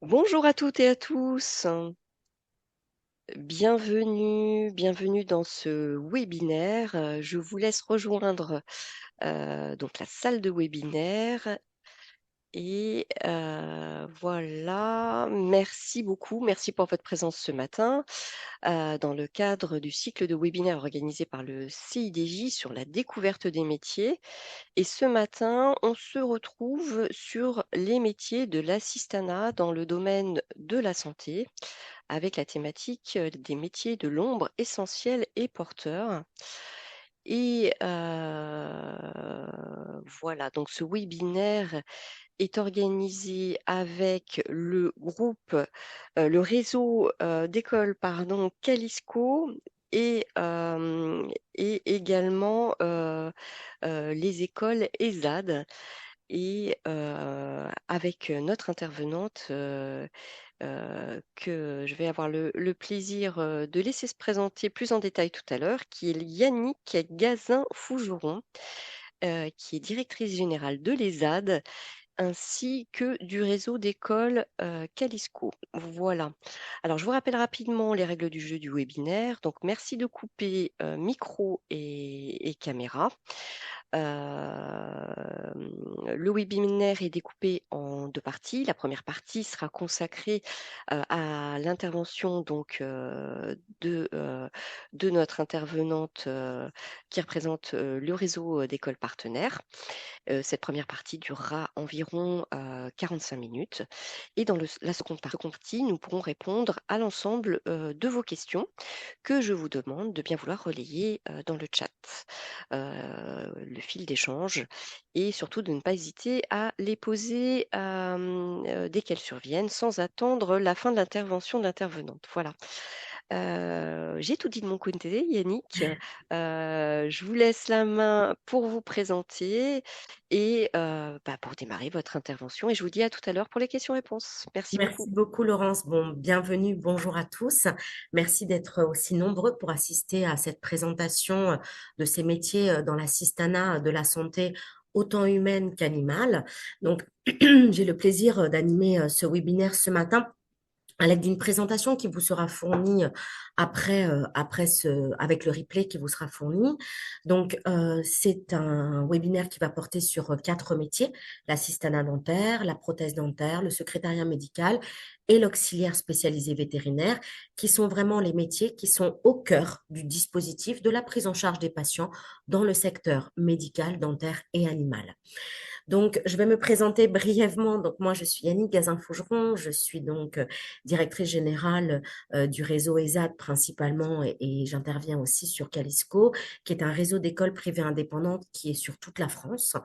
Bonjour à toutes et à tous. Bienvenue dans ce webinaire. Je vous laisse rejoindre donc la salle de webinaire et voilà. Merci beaucoup. Merci pour votre présence ce matin dans le cadre du cycle de webinaire organisé par le CIDJ sur la découverte des métiers. Et ce matin, on se retrouve sur les métiers de l'assistanat dans le domaine de la santé, avec la thématique des métiers de l'ombre essentiels et porteurs. Et voilà, donc ce webinaire est organisé avec le groupe, le réseau d'écoles, pardon, Calisco et également les écoles ESAD et avec notre intervenante que je vais avoir le plaisir de laisser se présenter plus en détail tout à l'heure, qui est Yannick Gazin-Fougeron, qui est directrice générale de l'ESAD ainsi que du réseau d'écoles Calisco. Voilà. Alors, je vous rappelle rapidement les règles du jeu du webinaire. Donc, merci de couper micro et caméra. Le webinaire est découpé en deux parties. La première partie sera consacrée à l'intervention donc de notre intervenante qui représente le réseau d'écoles partenaires. Cette première partie durera environ 45 minutes. Et dans la seconde partie, nous pourrons répondre à l'ensemble de vos questions que je vous demande de bien vouloir relayer dans le chat, le fil d'échange, et surtout de ne pas hésiter à les poser dès qu'elles surviennent, sans attendre la fin de l'intervention de l'intervenante. Voilà. J'ai tout dit de mon côté, Yannick. Je vous laisse la main pour vous présenter et pour démarrer votre intervention. Et je vous dis à tout à l'heure pour les questions-réponses. Merci beaucoup. Merci beaucoup, Laurence. Bon, bienvenue, bonjour à tous. Merci d'être aussi nombreux pour assister à cette présentation de ces métiers dans l'assistanat de la santé autant humaine qu'animale. Donc, j'ai le plaisir d'animer ce webinaire ce matin à l'aide d'une présentation qui vous sera fournie avec le replay qui vous sera fourni. Donc, c'est un webinaire qui va porter sur quatre métiers: l'assistanat dentaire, la prothèse dentaire, le secrétariat médical et l'auxiliaire spécialisé vétérinaire, qui sont vraiment les métiers qui sont au cœur du dispositif de la prise en charge des patients dans le secteur médical, dentaire et animal. Donc, je vais me présenter brièvement. Donc, moi, je suis Yannick Gazin-Fougeron. Je suis donc directrice générale du réseau ESAD principalement et j'interviens aussi sur Calisco, qui est un réseau d'écoles privées indépendantes qui est sur toute la France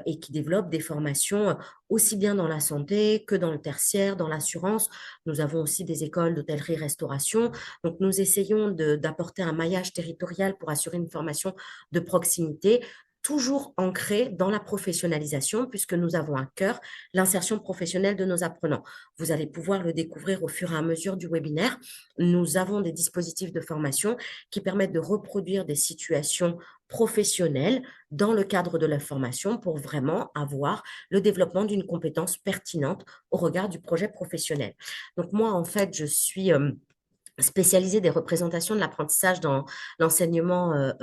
et qui développe des formations aussi bien dans la santé que dans le tertiaire, dans l'assurance. Nous avons aussi des écoles d'hôtellerie-restauration. Donc, nous essayons d'apporter un maillage territorial pour assurer une formation de proximité toujours ancré dans la professionnalisation, puisque nous avons à cœur l'insertion professionnelle de nos apprenants. Vous allez pouvoir le découvrir au fur et à mesure du webinaire. Nous avons des dispositifs de formation qui permettent de reproduire des situations professionnelles dans le cadre de la formation pour vraiment avoir le développement d'une compétence pertinente au regard du projet professionnel. Donc moi, en fait, je suis spécialisée des représentations de l'apprentissage dans l'enseignement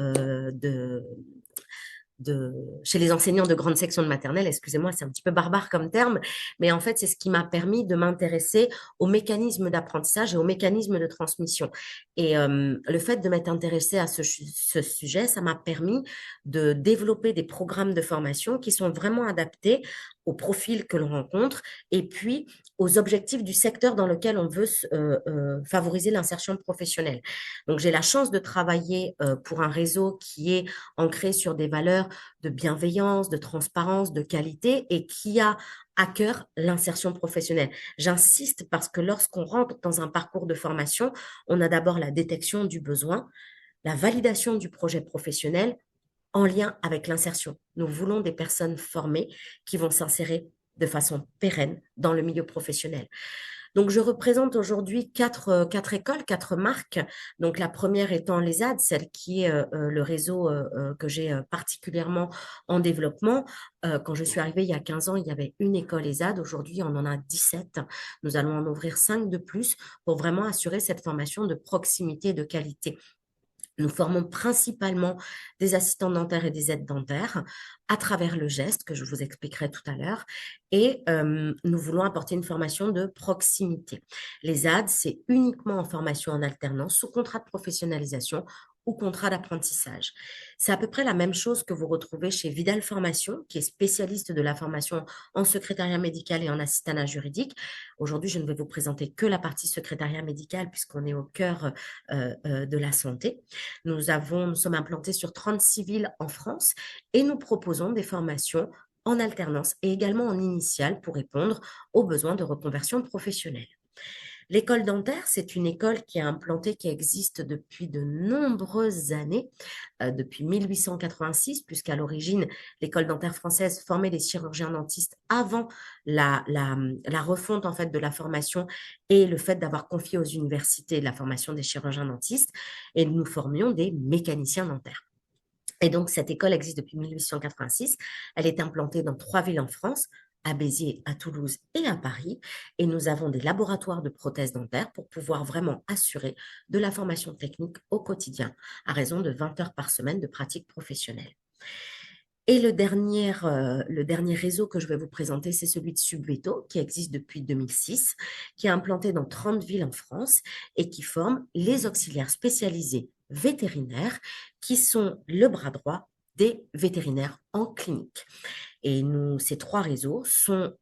chez les enseignants de grande section de maternelle. Excusez-moi, c'est un petit peu barbare comme terme, mais en fait, c'est ce qui m'a permis de m'intéresser aux mécanismes d'apprentissage et aux mécanismes de transmission. Et le fait de m'être intéressée à ce sujet, ça m'a permis de développer des programmes de formation qui sont vraiment adaptés au profil que l'on rencontre et puis aux objectifs du secteur dans lequel on veut favoriser l'insertion professionnelle. Donc, j'ai la chance de travailler pour un réseau qui est ancré sur des valeurs de bienveillance, de transparence, de qualité et qui a à cœur l'insertion professionnelle. J'insiste parce que lorsqu'on rentre dans un parcours de formation, on a d'abord la détection du besoin, la validation du projet professionnel en lien avec l'insertion. Nous voulons des personnes formées qui vont s'insérer de façon pérenne dans le milieu professionnel. Donc, je représente aujourd'hui quatre écoles, quatre marques. Donc, la première étant l'ESAD, celle qui est le réseau que j'ai particulièrement en développement. Quand je suis arrivée il y a 15 ans, il y avait une école ESAD. Aujourd'hui, on en a 17. Nous allons en ouvrir 5 de plus pour vraiment assurer cette formation de proximité et de qualité. Nous formons principalement des assistants dentaires et des aides dentaires à travers le geste que je vous expliquerai tout à l'heure. Et nous voulons apporter une formation de proximité. Les AD, c'est uniquement en formation en alternance, sous contrat de professionnalisation ou contrat d'apprentissage. C'est à peu près la même chose que vous retrouvez chez Vidal Formation, qui est spécialiste de la formation en secrétariat médical et en assistanat juridique. Aujourd'hui, je ne vais vous présenter que la partie secrétariat médical puisqu'on est au cœur de la santé. Nous sommes implantés sur 36 villes en France et nous proposons des formations en alternance et également en initiale pour répondre aux besoins de reconversion professionnelle. L'école dentaire, c'est une école qui est implantée, qui existe depuis de nombreuses années, depuis 1886, puisqu'à l'origine, l'école dentaire française formait les chirurgiens dentistes avant la refonte en fait de la formation et le fait d'avoir confié aux universités la formation des chirurgiens dentistes, et nous formions des mécaniciens dentaires. Et donc, cette école existe depuis 1886. Elle est implantée dans 3 villes en France, à Béziers, à Toulouse et à Paris. Et nous avons des laboratoires de prothèses dentaires pour pouvoir vraiment assurer de la formation technique au quotidien, à raison de 20 heures par semaine de pratique professionnelle. Et le dernier réseau que je vais vous présenter, c'est celui de Subveto, qui existe depuis 2006, qui est implanté dans 30 villes en France et qui forme les auxiliaires spécialisés vétérinaires, qui sont le bras droit des vétérinaires en clinique. Et ces 3 réseaux sont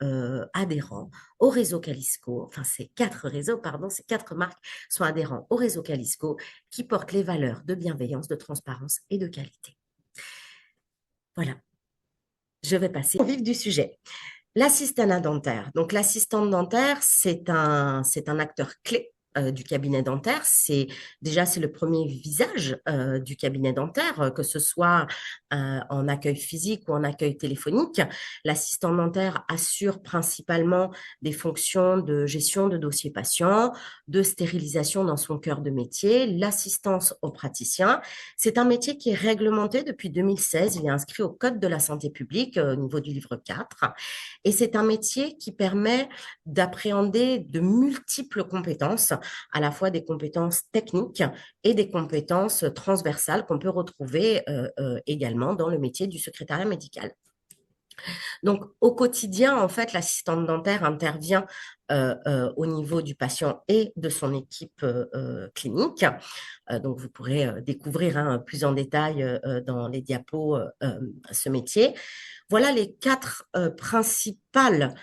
adhérents au réseau Calisco, enfin ces 4 réseaux, pardon, ces 4 marques sont adhérents au réseau Calisco qui porte les valeurs de bienveillance, de transparence et de qualité. Voilà, je vais passer au vif du sujet. L'assistanat dentaire. Donc, l'assistante dentaire, c'est un acteur clé du cabinet dentaire. C'est le premier visage du cabinet dentaire, que ce soit en accueil physique ou en accueil téléphonique. L'assistant dentaire assure principalement des fonctions de gestion de dossiers patients, de stérilisation dans son cœur de métier, l'assistance aux praticiens. C'est un métier qui est réglementé depuis 2016. Il est inscrit au Code de la santé publique au niveau du livre 4. Et c'est un métier qui permet d'appréhender de multiples compétences, à la fois des compétences techniques et des compétences transversales qu'on peut retrouver également dans le métier du secrétariat médical. Donc, au quotidien, en fait, l'assistante dentaire intervient au niveau du patient et de son équipe clinique. Donc, vous pourrez découvrir plus en détail dans les diapos ce métier. Voilà les quatre principales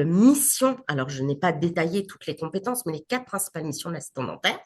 missions. Alors, je n'ai pas détaillé toutes les compétences, mais les 4 principales missions de l'assistant dentaire.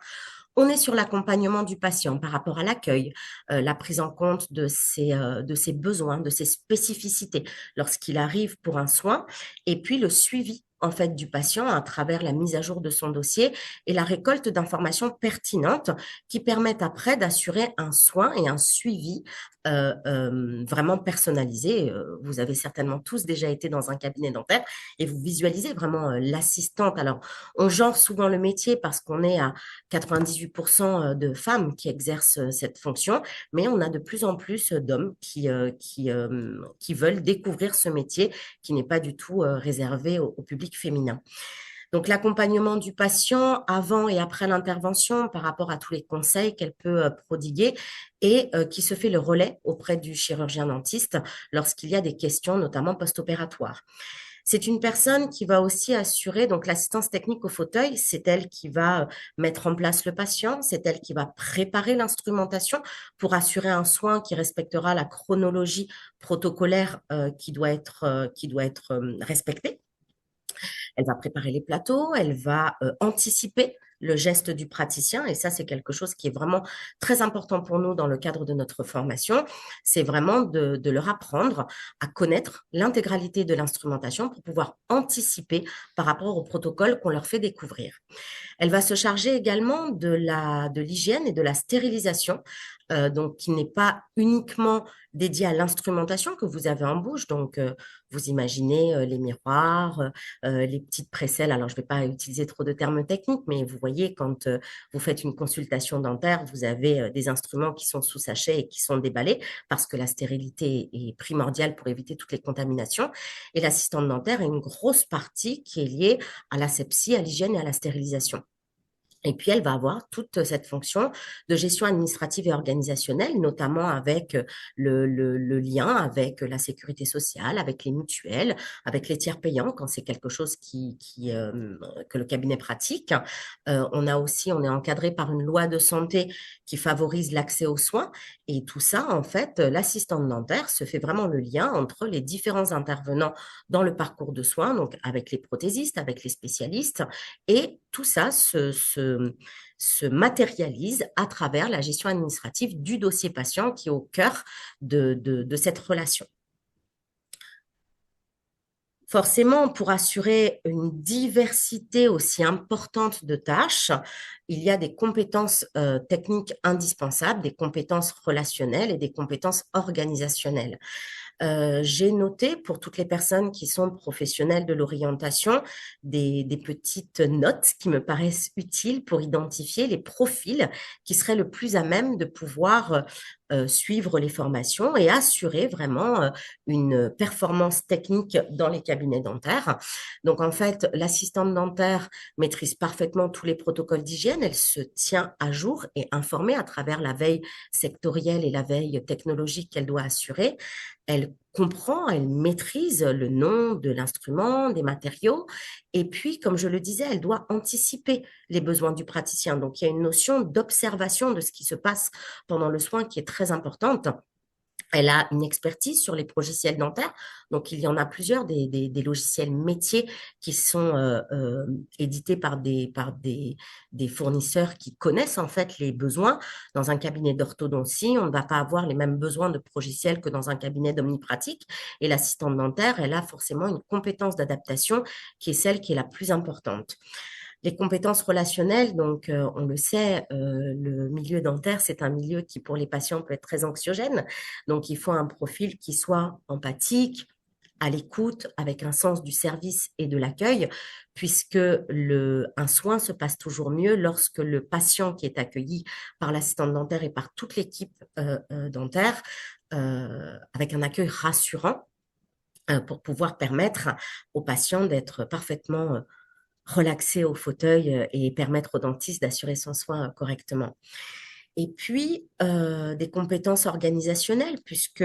On est sur l'accompagnement du patient par rapport à l'accueil, la prise en compte de ses besoins, de ses spécificités lorsqu'il arrive pour un soin, et puis le suivi en fait du patient à travers la mise à jour de son dossier et la récolte d'informations pertinentes qui permettent après d'assurer un soin et un suivi vraiment personnalisé. Vous avez certainement tous déjà été dans un cabinet dentaire et vous visualisez vraiment l'assistante. Alors, on genre souvent le métier parce qu'on est à 98% de femmes qui exercent cette fonction, mais on a de plus en plus d'hommes qui veulent découvrir ce métier qui n'est pas du tout réservé au public féminin. Donc, l'accompagnement du patient avant et après l'intervention par rapport à tous les conseils qu'elle peut prodiguer et qui se fait le relais auprès du chirurgien dentiste lorsqu'il y a des questions, notamment post-opératoires. C'est une personne qui va aussi assurer donc l'assistance technique au fauteuil. C'est elle qui va mettre en place le patient. C'est elle qui va préparer l'instrumentation pour assurer un soin qui respectera la chronologie protocolaire qui doit être respectée. Elle va préparer les plateaux, elle va anticiper le geste du praticien. Et ça, c'est quelque chose qui est vraiment très important pour nous dans le cadre de notre formation. C'est vraiment de leur apprendre à connaître l'intégralité de l'instrumentation pour pouvoir anticiper par rapport au protocole qu'on leur fait découvrir. Elle va se charger également de l'hygiène et de la stérilisation donc qui n'est pas uniquement dédié à l'instrumentation que vous avez en bouche. Donc, vous imaginez les miroirs, les petites précelles. Alors, je ne vais pas utiliser trop de termes techniques, mais vous voyez, quand vous faites une consultation dentaire, vous avez des instruments qui sont sous sachet et qui sont déballés parce que la stérilité est primordiale pour éviter toutes les contaminations. Et l'assistante dentaire est une grosse partie qui est liée à l'asepsie, à l'hygiène et à la stérilisation. Et puis, elle va avoir toute cette fonction de gestion administrative et organisationnelle, notamment avec le lien avec la sécurité sociale, avec les mutuelles, avec les tiers payants, quand c'est quelque chose que le cabinet pratique. On est encadré par une loi de santé qui favorise l'accès aux soins. Et tout ça, en fait, l'assistante dentaire se fait vraiment le lien entre les différents intervenants dans le parcours de soins, donc avec les prothésistes, avec les spécialistes, et tout ça se matérialise à travers la gestion administrative du dossier patient qui est au cœur de cette relation. Forcément, pour assurer une diversité aussi importante de tâches, il y a des compétences techniques indispensables, des compétences relationnelles et des compétences organisationnelles. J'ai noté pour toutes les personnes qui sont professionnelles de l'orientation des petites notes qui me paraissent utiles pour identifier les profils qui seraient le plus à même de pouvoir suivre les formations et assurer vraiment une performance technique dans les cabinets dentaires. Donc, en fait, l'assistante dentaire maîtrise parfaitement tous les protocoles d'hygiène. Elle se tient à jour et informée à travers la veille sectorielle et la veille technologique qu'elle doit assurer. Elle comprend, elle maîtrise le nom de l'instrument, des matériaux. Et puis, comme je le disais, elle doit anticiper les besoins du praticien. Donc, il y a une notion d'observation de ce qui se passe pendant le soin qui est très importante. Elle a une expertise sur les logiciels dentaires. Donc, il y en a plusieurs des logiciels métiers qui sont édités par des fournisseurs qui connaissent en fait les besoins. Dans un cabinet d'orthodontie, on ne va pas avoir les mêmes besoins de logiciels que dans un cabinet d'omnipratique. Et l'assistante dentaire, elle a forcément une compétence d'adaptation qui est celle qui est la plus importante. Les compétences relationnelles, donc on le sait, le milieu dentaire, c'est un milieu qui pour les patients peut être très anxiogène. Donc il faut un profil qui soit empathique, à l'écoute, avec un sens du service et de l'accueil, puisque un soin se passe toujours mieux lorsque le patient qui est accueilli par l'assistante dentaire et par toute l'équipe dentaire, avec un accueil rassurant, pour pouvoir permettre aux patients d'être parfaitement relaxer au fauteuil et permettre au dentiste d'assurer son soin correctement. Et puis, des compétences organisationnelles, puisque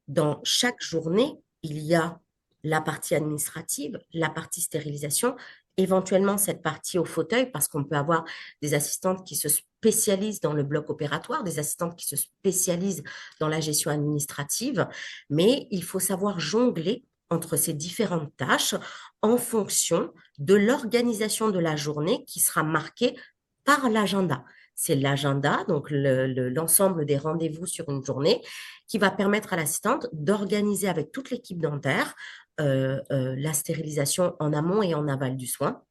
dans chaque journée, il y a la partie administrative, la partie stérilisation, éventuellement cette partie au fauteuil, parce qu'on peut avoir des assistantes qui se spécialisent dans le bloc opératoire, des assistantes qui se spécialisent dans la gestion administrative, mais il faut savoir jongler entre ces différentes tâches en fonction de l'organisation de la journée qui sera marquée par l'agenda. C'est l'agenda, donc l'ensemble des rendez-vous sur une journée, qui va permettre à l'assistante d'organiser avec toute l'équipe dentaire la stérilisation en amont et en aval du soin.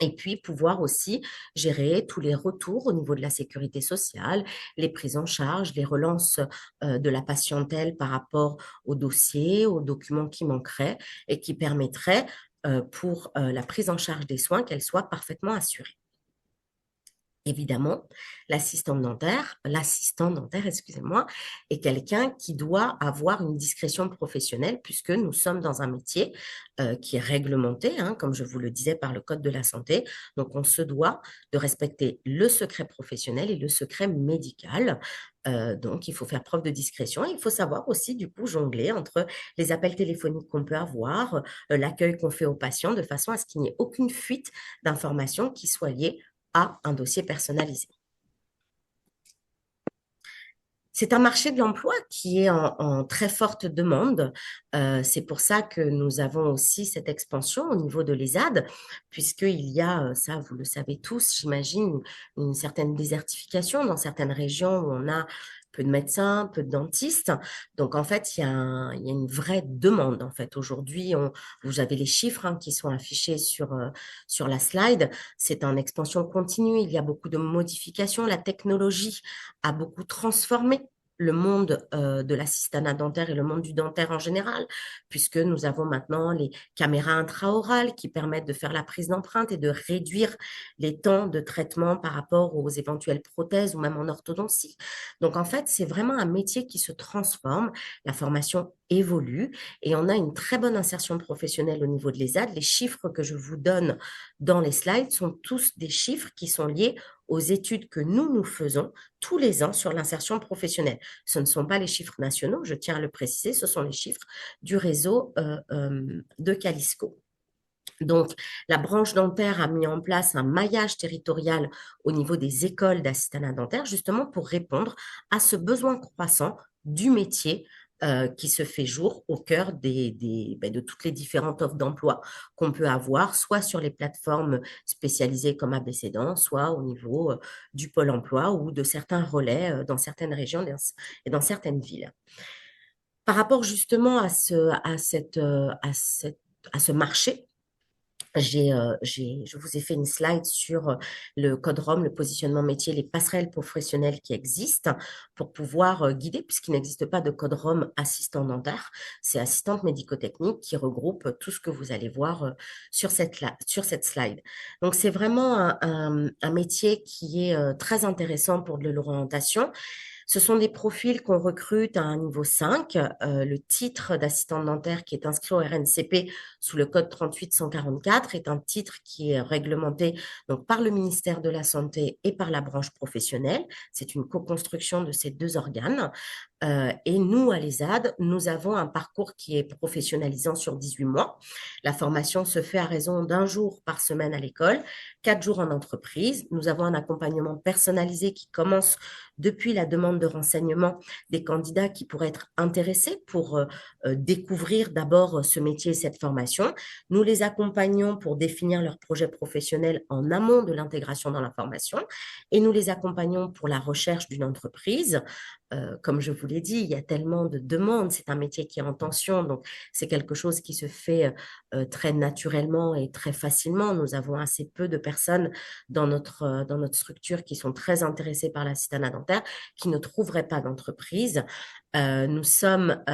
Et puis pouvoir aussi gérer tous les retours au niveau de la sécurité sociale, les prises en charge, les relances de la patientèle par rapport au dossier, aux documents qui manqueraient et qui permettraient pour la prise en charge des soins qu'elle soit parfaitement assurée. Évidemment, l'assistant dentaire, excusez-moi, est quelqu'un qui doit avoir une discrétion professionnelle puisque nous sommes dans un métier qui est réglementé, hein, comme je vous le disais, par le Code de la santé. Donc, on se doit de respecter le secret professionnel et le secret médical. Donc, il faut faire preuve de discrétion. Et il faut savoir aussi, du coup, jongler entre les appels téléphoniques qu'on peut avoir, l'accueil qu'on fait aux patients, de façon à ce qu'il n'y ait aucune fuite d'informations qui soit liée à un dossier personnalisé. C'est un marché de l'emploi qui est en très forte demande. C'est pour ça que nous avons aussi cette expansion au niveau de l'ESAD, puisqu'il y a, ça vous le savez tous, j'imagine, une certaine désertification dans certaines régions où on a peu de médecins, peu de dentistes. Donc, en fait, il y a une vraie demande. En fait, aujourd'hui, vous avez les chiffres hein, qui sont affichés sur la slide. C'est en expansion continue. Il y a beaucoup de modifications. La technologie a beaucoup transformé le monde de l'assistanat dentaire et le monde du dentaire en général, puisque nous avons maintenant les caméras intraorales qui permettent de faire la prise d'empreintes et de réduire les temps de traitement par rapport aux éventuelles prothèses ou même en orthodontie. Donc, en fait, c'est vraiment un métier qui se transforme. La formation évolue et on a une très bonne insertion professionnelle au niveau de l'ESAD. Les chiffres que je vous donne dans les slides sont tous des chiffres qui sont liés aux études que nous faisons tous les ans sur l'insertion professionnelle. Ce ne sont pas les chiffres nationaux, je tiens à le préciser, ce sont les chiffres du réseau de Calisco. Donc, la branche dentaire a mis en place un maillage territorial au niveau des écoles d'assistanat dentaire, justement pour répondre à ce besoin croissant du métier qui se fait jour au cœur de toutes les différentes offres d'emploi qu'on peut avoir, soit sur les plateformes spécialisées comme ABCDent, soit au niveau du pôle emploi ou de certains relais dans certaines régions et dans certaines villes. Par rapport justement à ce marché, je vous ai fait une slide sur le code ROM, le positionnement métier, les passerelles professionnelles qui existent pour pouvoir guider, puisqu'il n'existe pas de code ROM assistant dentaire. C'est assistante médico-technique qui regroupe tout ce que vous allez voir sur cette slide. Donc, c'est vraiment un métier qui est très intéressant pour de l'orientation. Ce sont des profils qu'on recrute à un niveau 5. Le titre d'assistant dentaire qui est inscrit au RNCP sous le code 38144 est un titre qui est réglementé donc, par le ministère de la Santé et par la branche professionnelle. C'est une co-construction de ces deux organes. Et nous, à l'ESAD, nous avons un parcours qui est professionnalisant sur 18 mois. La formation se fait à raison d'un jour par semaine à l'école, 4 jours en entreprise. Nous avons un accompagnement personnalisé qui commence depuis la demande de renseignement des candidats qui pourraient être intéressés pour découvrir d'abord ce métier et cette formation. Nous les accompagnons pour définir leur projet professionnel en amont de l'intégration dans la formation et nous les accompagnons pour la recherche d'une entreprise. Comme je vous l'ai dit, il y a tellement de demandes, c'est un métier qui est en tension, donc c'est quelque chose qui se fait très naturellement et très facilement. Nous avons assez peu de personnes dans notre structure qui sont très intéressées par l'assistanat dentaire, qui ne trouveraient pas d'entreprise. Nous sommes,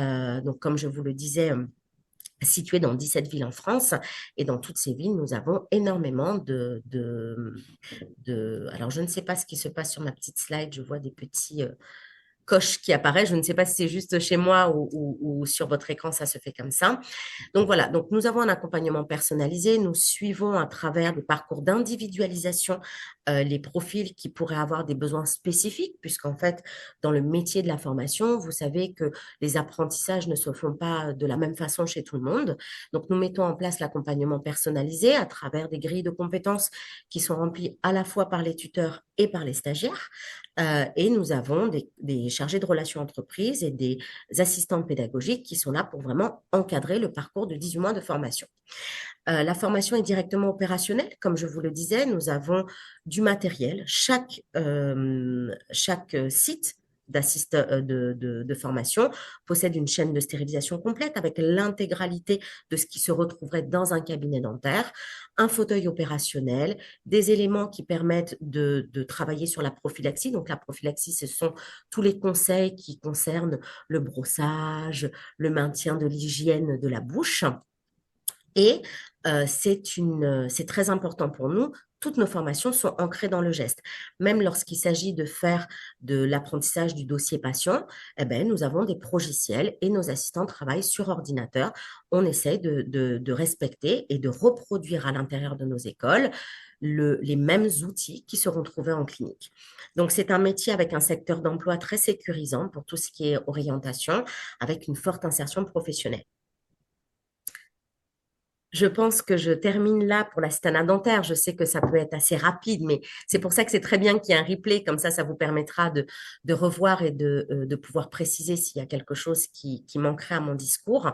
donc comme je vous le disais, situés dans 17 villes en France. Et dans toutes ces villes, nous avons énormément Alors, je ne sais pas ce qui se passe sur ma petite slide. Je vois des petits coches qui apparaissent. Je ne sais pas si c'est juste chez moi ou sur votre écran, ça se fait comme ça. Donc voilà, donc nous avons un accompagnement personnalisé, nous suivons à travers des parcours d'individualisation les profils qui pourraient avoir des besoins spécifiques, puisqu'en fait, dans le métier de la formation, vous savez que les apprentissages ne se font pas de la même façon chez tout le monde. Donc nous mettons en place l'accompagnement personnalisé à travers des grilles de compétences qui sont remplies à la fois par les tuteurs et par les stagiaires. Et nous avons des chargés de relations entreprises et des assistantes pédagogiques qui sont là pour vraiment encadrer le parcours de 18 mois de formation. La formation est directement opérationnelle. Comme je vous le disais, nous avons du matériel. Chaque site de formation possède une chaîne de stérilisation complète avec l'intégralité de ce qui se retrouverait dans un cabinet dentaire, un fauteuil opérationnel, des éléments qui permettent de travailler sur la prophylaxie. Donc la prophylaxie, ce sont tous les conseils qui concernent le brossage, le maintien de l'hygiène de la bouche. Et c'est très important pour nous. Toutes nos formations sont ancrées dans le geste. Même lorsqu'il s'agit de faire de l'apprentissage du dossier patient, eh ben, nous avons des progiciels et nos assistants travaillent sur ordinateur. On essaie de respecter et de reproduire à l'intérieur de nos écoles les mêmes outils qui seront trouvés en clinique. Donc, c'est un métier avec un secteur d'emploi très sécurisant pour tout ce qui est orientation, avec une forte insertion professionnelle. Je pense que je termine là pour l'assistanat dentaire. Je sais que ça peut être assez rapide, mais c'est pour ça que c'est très bien qu'il y ait un replay. Comme ça vous permettra de revoir et de pouvoir préciser s'il y a quelque chose qui manquerait à mon discours.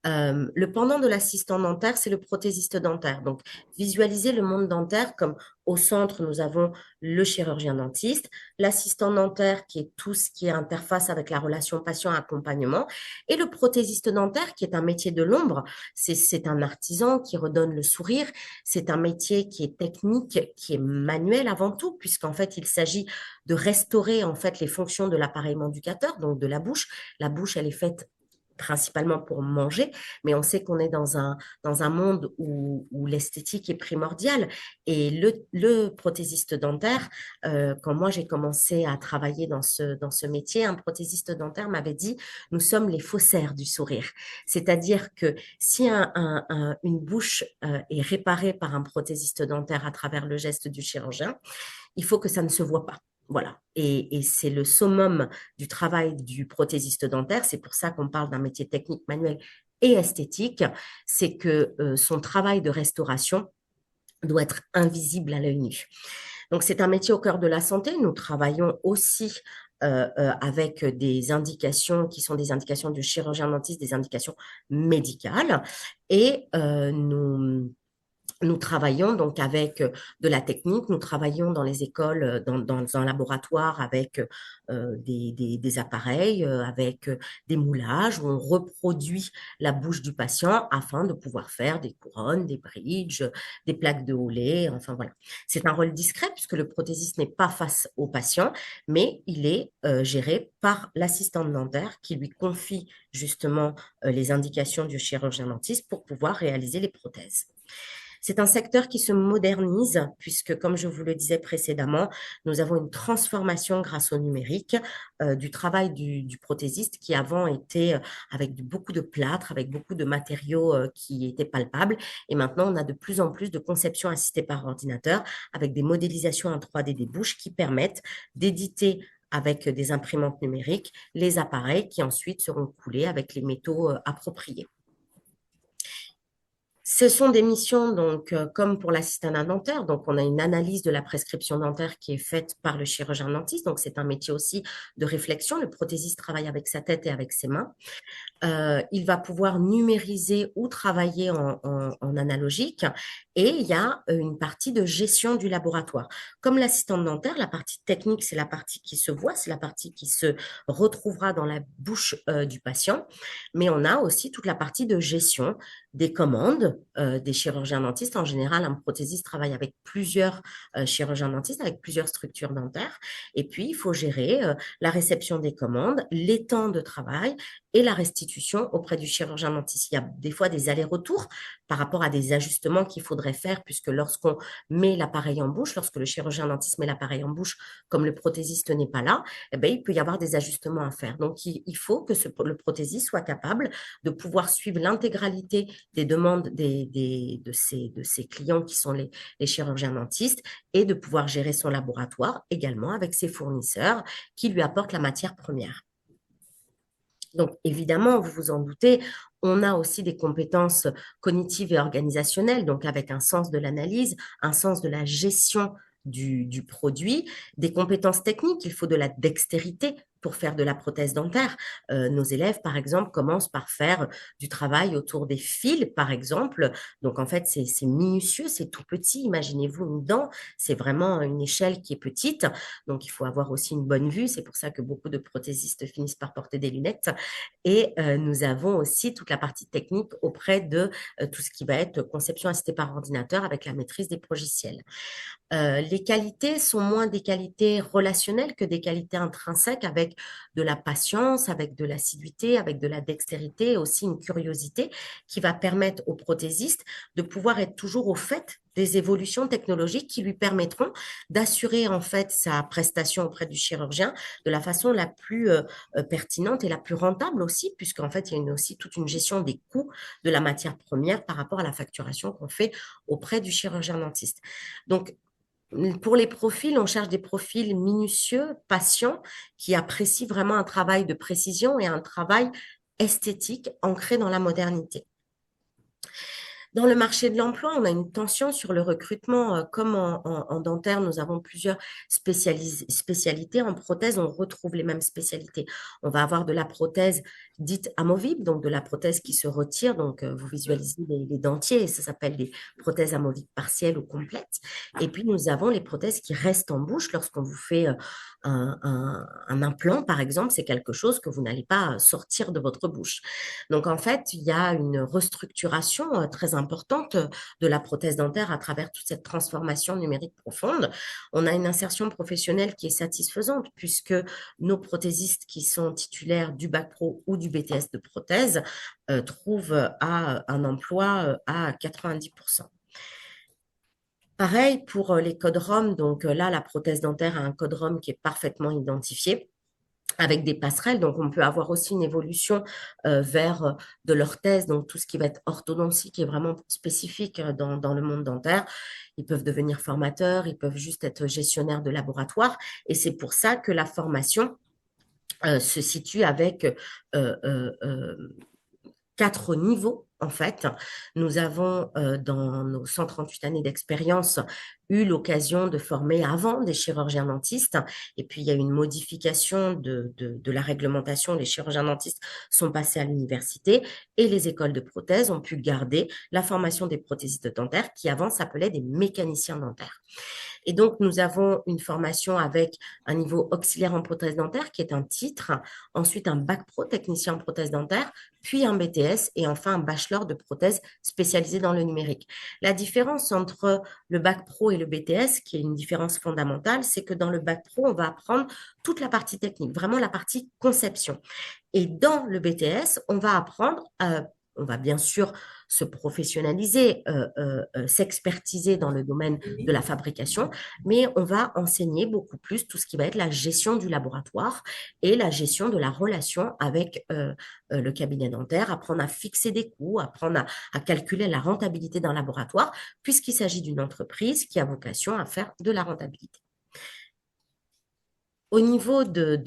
Le pendant de l'assistant dentaire, c'est le prothésiste dentaire. Donc, visualisez le monde dentaire comme au centre, nous avons le chirurgien dentiste, l'assistant dentaire qui est tout ce qui est interface avec la relation patient-accompagnement, et le prothésiste dentaire qui est un métier de l'ombre. C'est un artisan qui redonne le sourire. C'est un métier qui est technique, qui est manuel avant tout, puisqu'en fait, il s'agit de restaurer en fait les fonctions de l'appareil manducateur, donc de la bouche. La bouche, elle est faite principalement pour manger, mais on sait qu'on est dans un monde où l'esthétique est primordiale. Et le prothésiste dentaire, quand moi j'ai commencé à travailler dans ce métier, un prothésiste dentaire m'avait dit, nous sommes les faussaires du sourire. C'est-à-dire que si une bouche est réparée par un prothésiste dentaire à travers le geste du chirurgien, il faut que ça ne se voit pas. Voilà. Et c'est le summum du travail du prothésiste dentaire. C'est pour ça qu'on parle d'un métier technique, manuel et esthétique. C'est que son travail de restauration doit être invisible à l'œil nu. Donc, c'est un métier au cœur de la santé. Nous travaillons aussi avec des indications qui sont des indications du chirurgien dentiste, des indications médicales. Et nous travaillons donc avec de la technique, nous travaillons dans les écoles, dans un laboratoire avec des appareils, avec des moulages où on reproduit la bouche du patient afin de pouvoir faire des couronnes, des bridges, des plaques de Halley, enfin voilà. C'est un rôle discret puisque le prothésiste n'est pas face au patient, mais il est géré par l'assistante dentaire qui lui confie justement les indications du chirurgien dentiste pour pouvoir réaliser les prothèses. C'est un secteur qui se modernise puisque, comme je vous le disais précédemment, nous avons une transformation grâce au numérique du travail du prothésiste qui avant était avec beaucoup de plâtre, avec beaucoup de matériaux qui étaient palpables. Et maintenant, on a de plus en plus de conception assistée par ordinateur avec des modélisations en 3D des bouches qui permettent d'éditer avec des imprimantes numériques les appareils qui ensuite seront coulés avec les métaux appropriés. Ce sont des missions, donc, comme pour l'assistant dentaire. Donc, on a une analyse de la prescription dentaire qui est faite par le chirurgien dentiste. Donc, c'est un métier aussi de réflexion. Le prothésiste travaille avec sa tête et avec ses mains. Il va pouvoir numériser ou travailler en analogique. Et il y a une partie de gestion du laboratoire. Comme l'assistante dentaire, la partie technique, c'est la partie qui se voit, c'est la partie qui se retrouvera dans la bouche du patient. Mais on a aussi toute la partie de gestion des commandes des chirurgiens dentistes. En général, un prothésiste travaille avec plusieurs chirurgiens dentistes, avec plusieurs structures dentaires. Et puis, il faut gérer la réception des commandes, les temps de travail et la restitution auprès du chirurgien dentiste. Il y a des fois des allers-retours par rapport à des ajustements qu'il faudrait faire, puisque lorsqu'on met l'appareil en bouche, lorsque le chirurgien dentiste met l'appareil en bouche, comme le prothésiste n'est pas là, eh bien, il peut y avoir des ajustements à faire. Donc, il faut que le prothésiste soit capable de pouvoir suivre l'intégralité des demandes de ses clients qui sont les chirurgiens dentistes et de pouvoir gérer son laboratoire également avec ses fournisseurs qui lui apportent la matière première. Donc, évidemment, vous vous en doutez, on a aussi des compétences cognitives et organisationnelles, donc avec un sens de l'analyse, un sens de la gestion du produit, des compétences techniques, il faut de la dextérité pour faire de la prothèse dentaire. Nos élèves, par exemple, commencent par faire du travail autour des fils, par exemple. Donc, en fait, c'est minutieux, c'est tout petit. Imaginez-vous une dent, c'est vraiment une échelle qui est petite. Donc, il faut avoir aussi une bonne vue. C'est pour ça que beaucoup de prothésistes finissent par porter des lunettes. Et nous avons aussi toute la partie technique auprès de tout ce qui va être conception assistée par ordinateur avec la maîtrise des logiciels. Les qualités sont moins des qualités relationnelles que des qualités intrinsèques avec de la patience, avec de l'assiduité, avec de la dextérité et aussi une curiosité qui va permettre au prothésiste de pouvoir être toujours au fait des évolutions technologiques qui lui permettront d'assurer en fait sa prestation auprès du chirurgien de la façon la plus pertinente et la plus rentable aussi, puisqu'en fait, il y a aussi toute une gestion des coûts de la matière première par rapport à la facturation qu'on fait auprès du chirurgien dentiste. Donc, pour les profils, on cherche des profils minutieux, patients, qui apprécient vraiment un travail de précision et un travail esthétique ancré dans la modernité. Dans le marché de l'emploi, on a une tension sur le recrutement. Comme en dentaire, nous avons plusieurs spécialités. En prothèse, on retrouve les mêmes spécialités. On va avoir de la prothèse dite amovible, donc de la prothèse qui se retire. Donc, vous visualisez les dentiers, et ça s'appelle des prothèses amovibles partielles ou complètes. Et puis, nous avons les prothèses qui restent en bouche lorsqu'on vous fait un implant, par exemple. C'est quelque chose que vous n'allez pas sortir de votre bouche. Donc, en fait, il y a une restructuration très importante de la prothèse dentaire à travers toute cette transformation numérique profonde. On a une insertion professionnelle qui est satisfaisante puisque nos prothésistes qui sont titulaires du bac pro ou du BTS de prothèse trouvent un emploi à 90%. Pareil pour les codes ROM. Donc là, la prothèse dentaire a un code ROM qui est parfaitement identifié avec des passerelles. Donc, on peut avoir aussi une évolution vers de l'orthèse, donc tout ce qui va être orthodontie, qui est vraiment spécifique dans le monde dentaire. Ils peuvent devenir formateurs, ils peuvent juste être gestionnaires de laboratoire. Et c'est pour ça que la formation se situe avec euh, euh, 4 niveaux. En fait, nous avons, dans nos 138 années d'expérience, eu l'occasion de former avant des chirurgiens dentistes. Et puis, il y a eu une modification de la réglementation. Les chirurgiens dentistes sont passés à l'université et les écoles de prothèses ont pu garder la formation des prothésistes dentaires qui avant s'appelaient des mécaniciens dentaires. Et donc, nous avons une formation avec un niveau auxiliaire en prothèse dentaire qui est un titre, ensuite un bac pro technicien en prothèse dentaire, puis un BTS et enfin un bachelor de prothèse spécialisé dans le numérique. La différence entre le bac pro et le BTS, qui est une différence fondamentale, c'est que dans le bac pro, on va apprendre toute la partie technique, vraiment la partie conception. Et dans le BTS, on va apprendre, on va bien sûr se professionnaliser, s'expertiser dans le domaine de la fabrication, mais on va enseigner beaucoup plus tout ce qui va être la gestion du laboratoire et la gestion de la relation avec le cabinet dentaire, apprendre à fixer des coûts, apprendre à calculer la rentabilité d'un laboratoire, puisqu'il s'agit d'une entreprise qui a vocation à faire de la rentabilité. Au niveau de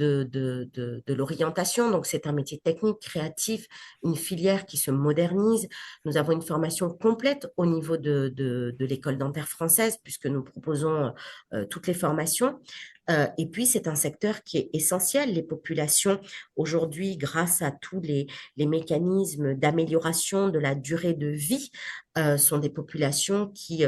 l'orientation, donc c'est un métier technique, créatif, une filière qui se modernise. Nous avons une formation complète au niveau de l'école dentaire française, puisque nous proposons toutes les formations. Et puis, c'est un secteur qui est essentiel. Les populations, aujourd'hui, grâce à tous les mécanismes d'amélioration de la durée de vie, sont des populations qui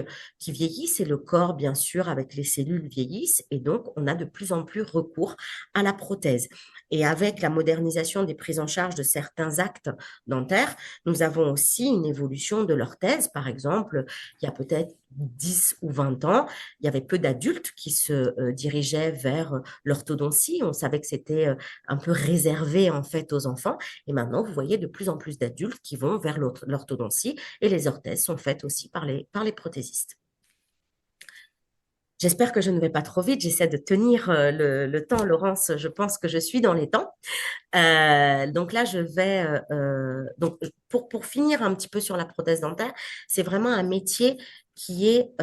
vieillissent et le corps, bien sûr, avec les cellules vieillissent. Et donc, on a de plus en plus recours à la prothèse. Et avec la modernisation des prises en charge de certains actes dentaires, nous avons aussi une évolution de l'orthèse. Par exemple, il y a peut-être 10 ou 20 ans, il y avait peu d'adultes qui se dirigeaient vers l'orthodontie. On savait que c'était un peu réservé en fait aux enfants. Et maintenant, vous voyez de plus en plus d'adultes qui vont vers l'orthodontie et les orthèses sont faites aussi par les prothésistes. J'espère que je ne vais pas trop vite. J'essaie de tenir le temps, Laurence. Je pense que je suis dans les temps. Donc là, je vais donc pour finir un petit peu sur la prothèse dentaire, c'est vraiment un métier qui est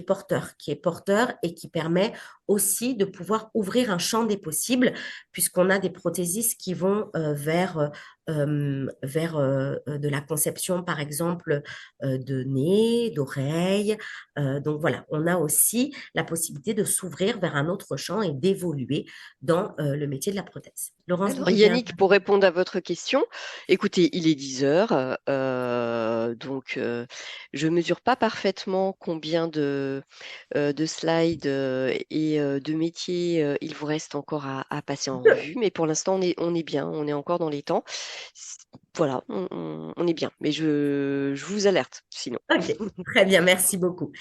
porteur et qui permet aussi de pouvoir ouvrir un champ des possibles, puisqu'on a des prothésistes qui vont vers de la conception, par exemple, de nez, d'oreilles. Donc voilà, on a aussi la possibilité de s'ouvrir vers un autre champ et d'évoluer dans le métier de la prothèse. Laurence, vous Alors vouliez Yannick, pour répondre à votre question, écoutez, il est 10 heures, donc je mesure pas parfaitement combien de slides et de métiers il vous reste encore à passer en revue, mais pour l'instant on est bien, on est encore dans les temps. Voilà, on est bien, mais je vous alerte sinon. Ok, très bien, merci beaucoup.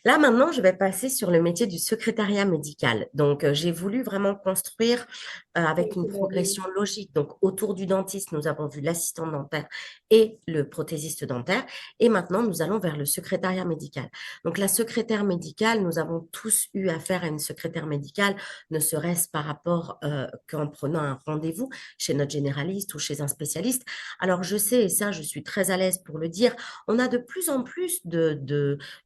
Là, maintenant, je vais passer sur le métier du secrétariat médical. Donc, j'ai voulu vraiment construire avec une progression logique. Donc, autour du dentiste, nous avons vu l'assistant dentaire et le prothésiste dentaire. Et maintenant, nous allons vers le secrétariat médical. Donc, la secrétaire médicale, nous avons tous eu affaire à une secrétaire médicale, ne serait-ce par rapport qu'en prenant un rendez-vous chez notre généraliste ou chez un spécialiste. Alors, je sais, et ça, je suis très à l'aise pour le dire, on a de plus en plus de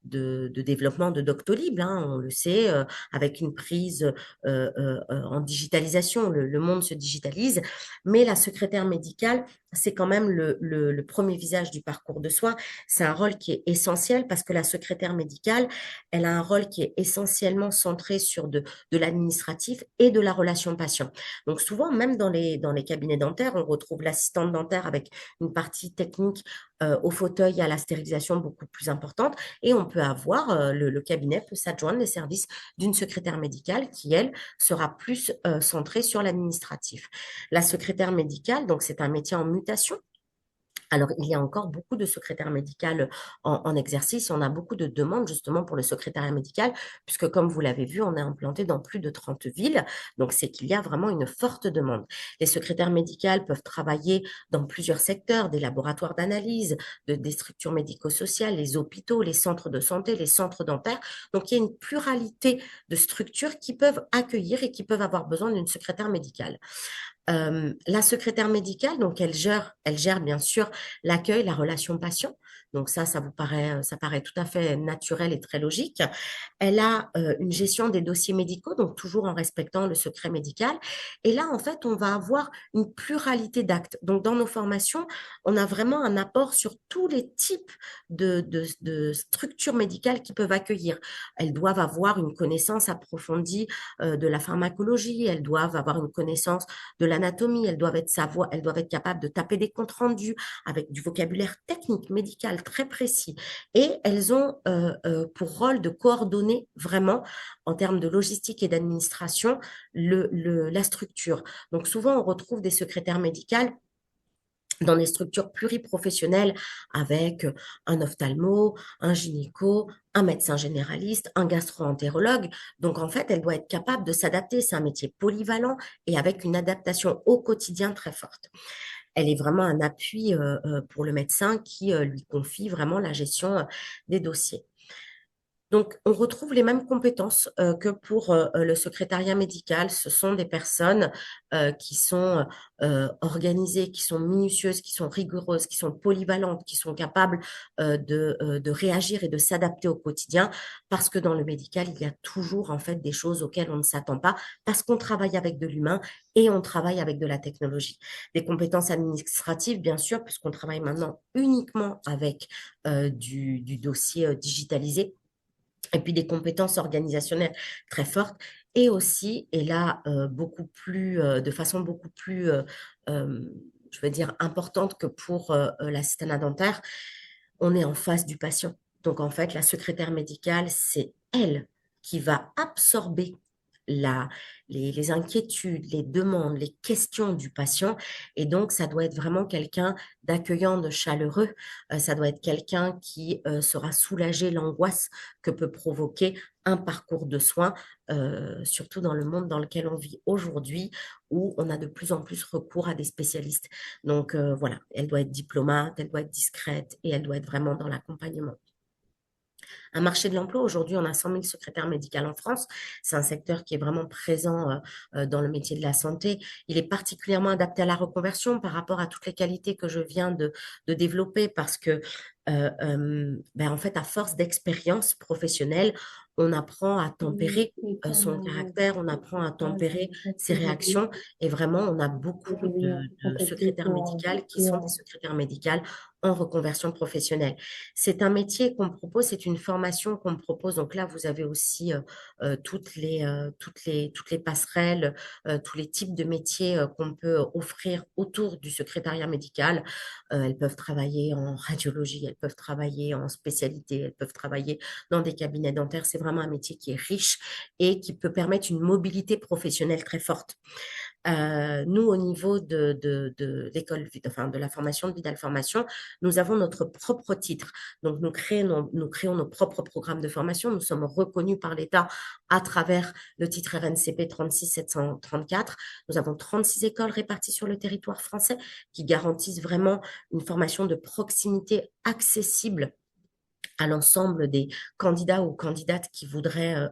développement de Doctolib, hein, on le sait, avec une prise en digitalisation, le monde se digitalise, mais la secrétaire médicale, c'est quand même le premier visage du parcours de soins. C'est un rôle qui est essentiel parce que la secrétaire médicale, elle a un rôle qui est essentiellement centré sur de l'administratif et de la relation patient. Donc souvent, même dans les cabinets dentaires, on retrouve l'assistante dentaire avec une partie technique au fauteuil à la stérilisation beaucoup plus importante et on peut avoir, le cabinet peut s'adjoindre les services d'une secrétaire médicale qui, elle, sera plus centrée sur l'administratif. La secrétaire médicale, donc c'est un métier en mutation. Alors, il y a encore beaucoup de secrétaires médicales en exercice. On a beaucoup de demandes justement pour le secrétariat médical, puisque comme vous l'avez vu, on est implanté dans plus de 30 villes. Donc, c'est qu'il y a vraiment une forte demande. Les secrétaires médicales peuvent travailler dans plusieurs secteurs, des laboratoires d'analyse, des structures médico-sociales, les hôpitaux, les centres de santé, les centres dentaires. Donc, il y a une pluralité de structures qui peuvent accueillir et qui peuvent avoir besoin d'une secrétaire médicale. La secrétaire médicale, donc elle gère bien sûr l'accueil, la relation patient. Donc ça vous paraît, ça paraît tout à fait naturel et très logique. Elle a une gestion des dossiers médicaux, donc toujours en respectant le secret médical. Et là, en fait, on va avoir une pluralité d'actes. Donc dans nos formations, on a vraiment un apport sur tous les types de structures médicales qui peuvent accueillir. Elles doivent avoir une connaissance approfondie de la pharmacologie, elles doivent avoir une connaissance de l'anatomie, elles doivent être capables de taper des comptes rendus avec du vocabulaire technique, médical très précis. Et elles ont pour rôle de coordonner vraiment en termes de logistique et d'administration la structure. Donc souvent, on retrouve des secrétaires médicales dans des structures pluriprofessionnelles avec un ophtalmo, un gynéco, un médecin généraliste, un gastro-entérologue. Donc, en fait, elle doit être capable de s'adapter. C'est un métier polyvalent et avec une adaptation au quotidien très forte. Elle est vraiment un appui pour le médecin qui lui confie vraiment la gestion des dossiers. Donc, on retrouve les mêmes compétences que pour le secrétariat médical. Ce sont des personnes qui sont organisées, qui sont minutieuses, qui sont rigoureuses, qui sont polyvalentes, qui sont capables de réagir et de s'adapter au quotidien. Parce que dans le médical, il y a toujours en fait des choses auxquelles on ne s'attend pas, parce qu'on travaille avec de l'humain et on travaille avec de la technologie. Des compétences administratives, bien sûr, puisqu'on travaille maintenant uniquement avec du dossier digitalisé et puis des compétences organisationnelles très fortes et aussi, et là, de façon beaucoup plus, euh, je veux dire, importante que pour l'assistanat dentaire, on est en face du patient. Donc, en fait, la secrétaire médicale, c'est elle qui va absorber la, les inquiétudes, les demandes, les questions du patient. Et donc, ça doit être vraiment quelqu'un d'accueillant, de chaleureux. Ça doit être quelqu'un qui sera soulagé l'angoisse que peut provoquer un parcours de soins, surtout dans le monde dans lequel on vit aujourd'hui, où on a de plus en plus recours à des spécialistes. Donc voilà, elle doit être diplomate, elle doit être discrète et elle doit être vraiment dans l'accompagnement. Un marché de l'emploi, aujourd'hui, on a 100 000 secrétaires médicales en France. C'est un secteur qui est vraiment présent dans le métier de la santé. Il est particulièrement adapté à la reconversion par rapport à toutes les qualités que je viens de développer parce que, ben, en fait, à force d'expérience professionnelle, on apprend à tempérer son caractère, on apprend à tempérer ses réactions et vraiment, on a beaucoup de secrétaires médicales qui sont des secrétaires médicales en reconversion professionnelle. C'est un métier qu'on propose, c'est une formation qu'on propose. Donc là, vous avez aussi toutes les passerelles, tous les types de métiers qu'on peut offrir autour du secrétariat médical. Elles peuvent travailler en radiologie, elles peuvent travailler en spécialité, elles peuvent travailler dans des cabinets dentaires. C'est vraiment un métier qui est riche et qui peut permettre une mobilité professionnelle très forte. Nous, au niveau de l'école, enfin, de la formation de Vidal Formation, nous avons notre propre titre. Donc, nous créons nos propres programmes de formation. Nous sommes reconnus par l'État à travers le titre RNCP 36734. Nous avons 36 écoles réparties sur le territoire français qui garantissent vraiment une formation de proximité accessible à l'ensemble des candidats ou candidates qui voudraient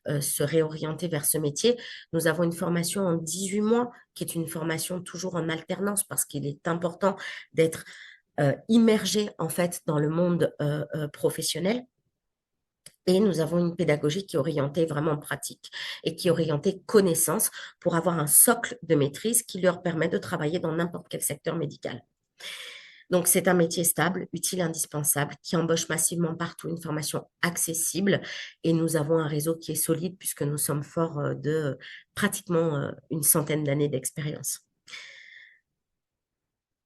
se réorienter vers ce métier. Nous avons une formation en 18 mois qui est une formation toujours en alternance parce qu'il est important d'être immergé en fait dans le monde professionnel. Et nous avons une pédagogie qui est orientée vraiment pratique et qui est orientée connaissance pour avoir un socle de maîtrise qui leur permet de travailler dans n'importe quel secteur médical. Donc, c'est un métier stable, utile, indispensable, qui embauche massivement partout, une formation accessible. Et nous avons un réseau qui est solide puisque nous sommes forts de pratiquement une centaine d'années d'expérience.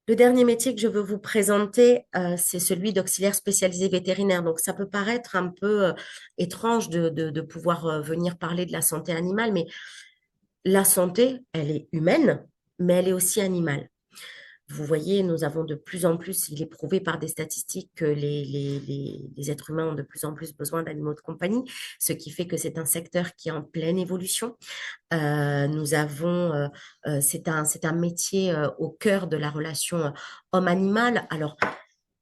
Le dernier métier que je veux vous présenter, c'est celui d'auxiliaire spécialisé vétérinaire. Donc, ça peut paraître un peu étrange de pouvoir venir parler de la santé animale, mais la santé, elle est humaine, mais elle est aussi animale. Vous voyez, nous avons de plus en plus, il est prouvé par des statistiques que les êtres humains ont de plus en plus besoin d'animaux de compagnie, ce qui fait que c'est un secteur qui est en pleine évolution. Nous avons, c'est un métier au cœur de la relation homme-animal. Alors,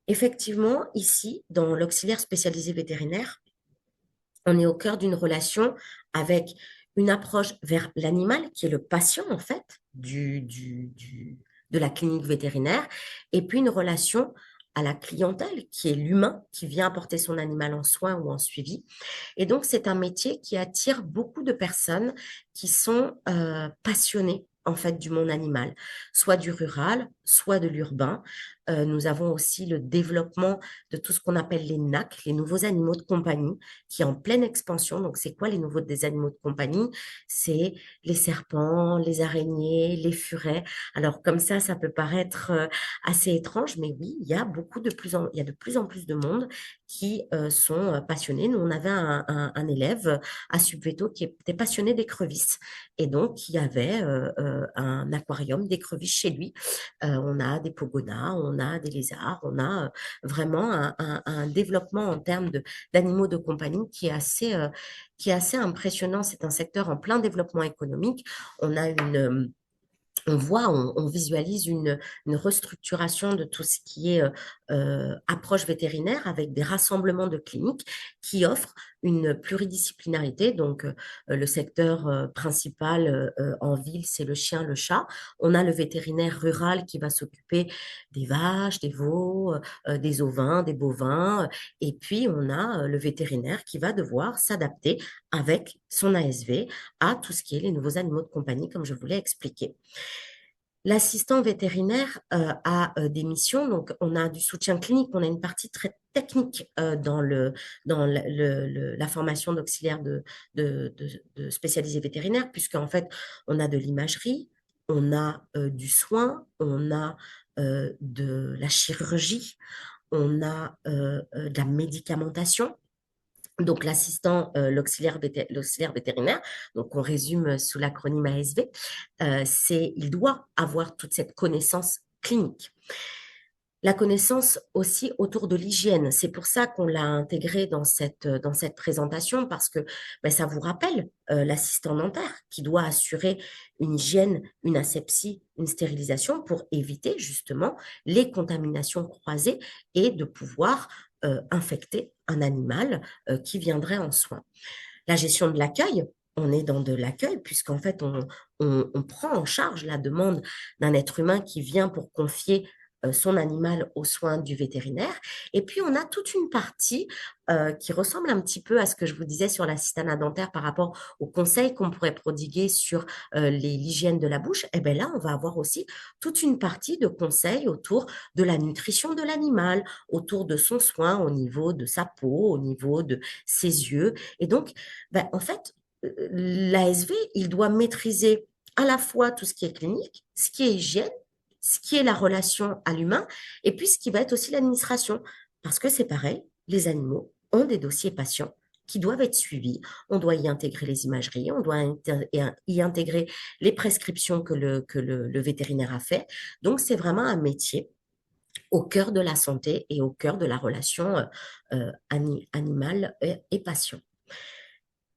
effectivement, ici, dans l'auxiliaire spécialisé vétérinaire, on est au cœur d'une relation avec une approche vers l'animal, qui est le patient, en fait, de la clinique vétérinaire, et puis une relation à la clientèle, qui est l'humain, qui vient apporter son animal en soins ou en suivi. Et donc, c'est un métier qui attire beaucoup de personnes qui sont passionnées en fait du monde animal, soit du rural, soit de l'urbain. Nous avons aussi le développement de tout ce qu'on appelle les NAC, les nouveaux animaux de compagnie, qui est en pleine expansion. Donc, c'est quoi les nouveaux des animaux de compagnie? C'est les serpents, les araignées, les furets. Alors, comme ça peut paraître assez étrange, mais oui, il y a de plus en plus de monde qui sont passionnés. Nous, on avait un élève à Subveto qui était passionné d'écrevisses et donc qui avait un aquarium d'écrevisses chez lui. On a des pogonas, on a des lézards, on a vraiment un développement en termes d'animaux de compagnie qui est assez impressionnant. C'est un secteur en plein développement économique. On a on voit, on visualise une restructuration de tout ce qui est approche vétérinaire avec des rassemblements de cliniques qui offrent une pluridisciplinarité. Donc, le secteur principal en ville, c'est le chien, le chat. On a le vétérinaire rural qui va s'occuper des vaches, des veaux, des ovins, des bovins. Et puis, on a le vétérinaire qui va devoir s'adapter avec son ASV à tout ce qui est les nouveaux animaux de compagnie, comme je vous l'ai expliqué. L'assistant vétérinaire a des missions, donc on a du soutien clinique, on a une partie très technique dans la formation d'auxiliaire de spécialisé vétérinaire, puisqu'en fait, on a de l'imagerie, on a du soin, on a de la chirurgie, on a de la médicamentation. Donc, l'auxiliaire vétérinaire, donc on résume sous l'acronyme ASV, il doit avoir toute cette connaissance clinique. La connaissance aussi autour de l'hygiène. C'est pour ça qu'on l'a intégré dans cette présentation, parce que ben, ça vous rappelle l'assistant dentaire qui doit assurer une hygiène, une asepsie, une stérilisation pour éviter justement les contaminations croisées et de pouvoir infecter un animal qui viendrait en soin. La gestion de l'accueil, on est dans de l'accueil puisqu'en fait, on prend en charge la demande d'un être humain qui vient pour confier son animal aux soins du vétérinaire. Et puis, on a toute une partie qui ressemble un petit peu à ce que je vous disais sur l'assistanat dentaire par rapport aux conseils qu'on pourrait prodiguer sur l'hygiène de la bouche. Et bien là, on va avoir aussi toute une partie de conseils autour de la nutrition de l'animal, autour de son soin au niveau de sa peau, au niveau de ses yeux. Et donc, ben, en fait, l'ASV, il doit maîtriser à la fois tout ce qui est clinique, ce qui est hygiène, ce qui est la relation à l'humain, et puis ce qui va être aussi l'administration. Parce que c'est pareil, les animaux ont des dossiers patients qui doivent être suivis. On doit y intégrer les imageries, on doit y intégrer les prescriptions que le vétérinaire a fait. Donc, c'est vraiment un métier au cœur de la santé et au cœur de la relation animale et patient.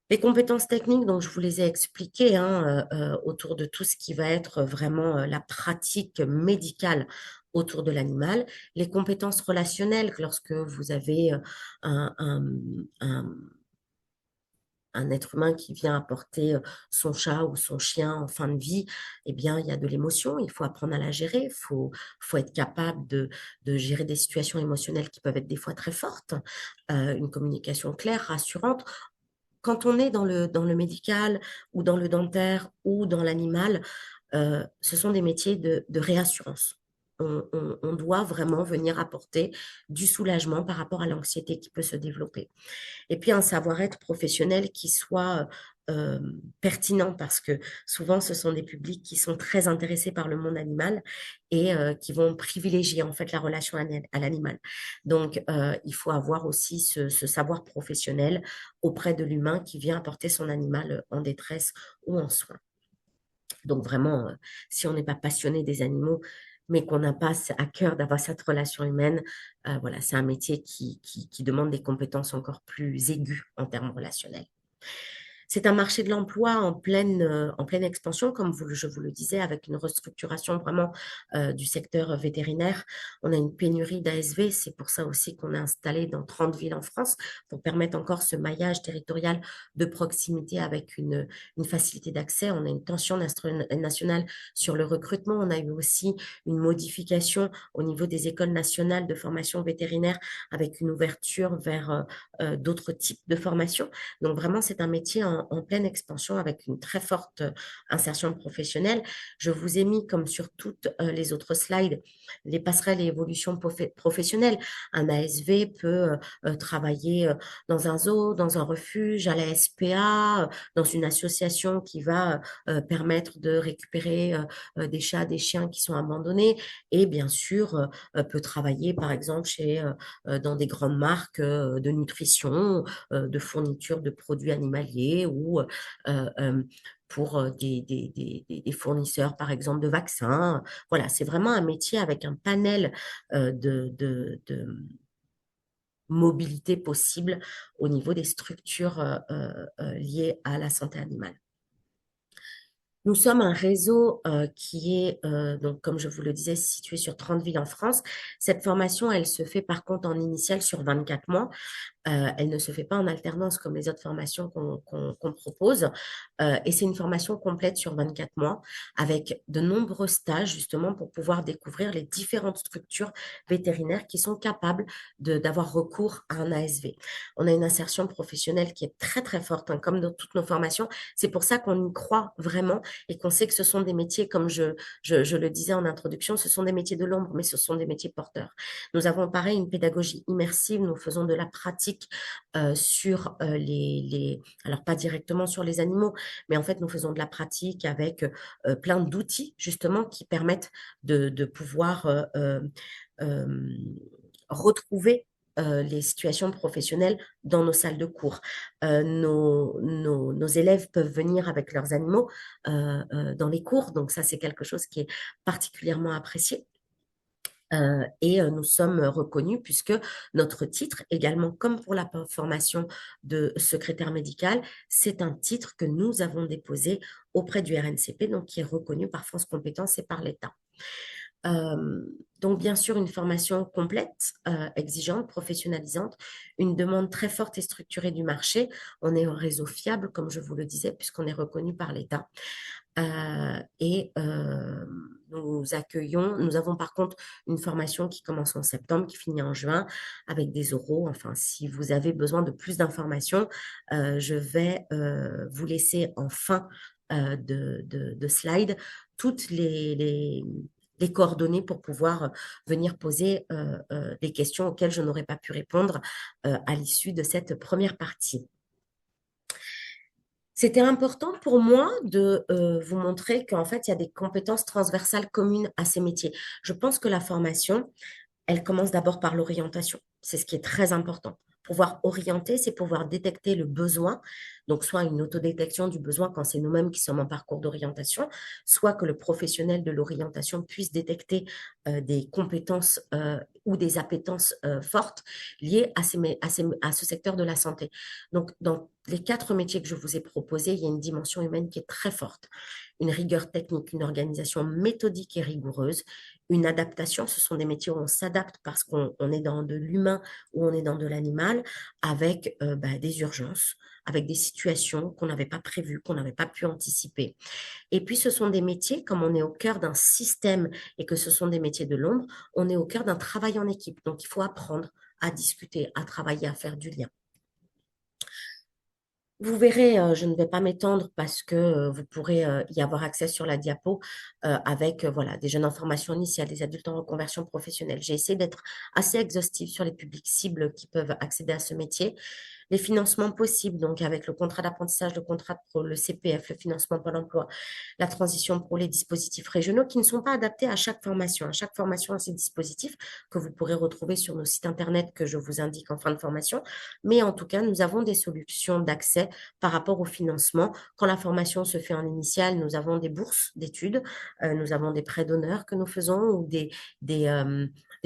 Les compétences techniques, donc je vous les ai expliquées hein, autour de tout ce qui va être vraiment la pratique médicale autour de l'animal. Les compétences relationnelles, lorsque vous avez un, un, un, un être humain qui vient apporter son chat ou son chien en fin de vie, eh bien, il y a de l'émotion, il faut apprendre à la gérer, faut être capable de gérer des situations émotionnelles qui peuvent être des fois très fortes, une communication claire, rassurante. Quand on est dans le médical ou dans le dentaire ou dans l'animal, ce sont des métiers de réassurance. on doit vraiment venir apporter du soulagement par rapport à l'anxiété qui peut se développer. Et puis un savoir-être professionnel qui soit pertinent parce que souvent ce sont des publics qui sont très intéressés par le monde animal et qui vont privilégier en fait la relation à l'animal. Donc il faut avoir aussi ce savoir professionnel auprès de l'humain qui vient apporter son animal en détresse ou en soins. Donc vraiment, si on n'est pas passionné des animaux, mais qu'on n'a pas à cœur d'avoir cette relation humaine, voilà, c'est un métier qui demande des compétences encore plus aiguës en termes relationnels. C'est un marché de l'emploi en pleine expansion, comme je vous le disais, avec une restructuration vraiment du secteur vétérinaire. On a une pénurie d'ASV, c'est pour ça aussi qu'on est installé dans 30 villes en France, pour permettre encore ce maillage territorial de proximité avec une facilité d'accès. On a une tension nationale sur le recrutement. On a eu aussi une modification au niveau des écoles nationales de formation vétérinaire avec une ouverture vers d'autres types de formations. Donc vraiment, c'est un métier en pleine expansion avec une très forte insertion professionnelle. Je vous ai mis, comme sur toutes les autres slides, les passerelles et évolutions professionnelles. Un ASV peut travailler dans un zoo, dans un refuge, à la SPA, dans une association qui va permettre de récupérer des chats, des chiens qui sont abandonnés et bien sûr peut travailler par exemple dans des grandes marques de nutrition, de fourniture de produits animaliers ou pour des fournisseurs, par exemple, de vaccins. Voilà, c'est vraiment un métier avec un panel de mobilité possible au niveau des structures liées à la santé animale. Nous sommes un réseau qui est, donc, comme je vous le disais, situé sur 30 villes en France. Cette formation, elle se fait par contre en initial sur 24 mois. Elle ne se fait pas en alternance comme les autres formations qu'on propose. Et c'est une formation complète sur 24 mois avec de nombreux stages justement pour pouvoir découvrir les différentes structures vétérinaires qui sont capables d'avoir recours à un ASV. On a une insertion professionnelle qui est très très forte, hein, comme dans toutes nos formations. C'est pour ça qu'on y croit vraiment et qu'on sait que ce sont des métiers, comme je le disais en introduction, ce sont des métiers de l'ombre, mais ce sont des métiers porteurs. Nous avons pareil une pédagogie immersive, nous faisons de la pratique sur alors pas directement sur les animaux, mais en fait nous faisons de la pratique avec plein d'outils justement qui permettent de pouvoir euh, retrouver les situations professionnelles dans nos salles de cours. Nos élèves peuvent venir avec leurs animaux dans les cours, donc ça c'est quelque chose qui est particulièrement apprécié. Et nous sommes reconnus puisque notre titre, également comme pour la formation de secrétaire médical, c'est un titre que nous avons déposé auprès du RNCP, donc qui est reconnu par France Compétences et par l'État. Donc, bien sûr, une formation complète, exigeante, professionnalisante, une demande très forte et structurée du marché. On est un réseau fiable, comme je vous le disais, puisqu'on est reconnu par l'État. Et nous avons par contre une formation qui commence en septembre, qui finit en juin, avec des oraux. Enfin, si vous avez besoin de plus d'informations, je vais vous laisser en fin de slide toutes les coordonnées pour pouvoir venir poser des questions auxquelles je n'aurais pas pu répondre à l'issue de cette première partie. C'était important pour moi de vous montrer qu'en fait, il y a des compétences transversales communes à ces métiers. Je pense que la formation, elle commence d'abord par l'orientation. C'est ce qui est très important. Pouvoir orienter, c'est pouvoir détecter le besoin, donc soit une autodétection du besoin quand c'est nous-mêmes qui sommes en parcours d'orientation, soit que le professionnel de l'orientation puisse détecter des compétences ou des appétences fortes liées à ce secteur de la santé. Donc, dans les 4 métiers que je vous ai proposés, il y a une dimension humaine qui est très forte. Une rigueur technique, une organisation méthodique et rigoureuse, une adaptation, ce sont des métiers où on s'adapte parce qu'on est dans de l'humain ou on est dans de l'animal, avec des urgences, avec des situations qu'on n'avait pas prévues, qu'on n'avait pas pu anticiper. Et puis, ce sont des métiers, comme on est au cœur d'un système et que ce sont des métiers de l'ombre, on est au cœur d'un travail en équipe. Donc, il faut apprendre à discuter, à travailler, à faire du lien. Vous verrez, je ne vais pas m'étendre parce que vous pourrez y avoir accès sur la diapo avec voilà, des jeunes en formation initiale, des adultes en reconversion professionnelle. J'ai essayé d'être assez exhaustive sur les publics cibles qui peuvent accéder à ce métier. Les financements possibles, donc avec le contrat d'apprentissage, le contrat pro, le CPF, le financement Pôle emploi, la transition pour les dispositifs régionaux qui ne sont pas adaptés à chaque formation. À chaque formation, à ces dispositifs que vous pourrez retrouver sur nos sites internet que je vous indique en fin de formation. Mais en tout cas, nous avons des solutions d'accès par rapport au financement. Quand la formation se fait en initiale, nous avons des bourses d'études, nous avons des prêts d'honneur que nous faisons ou des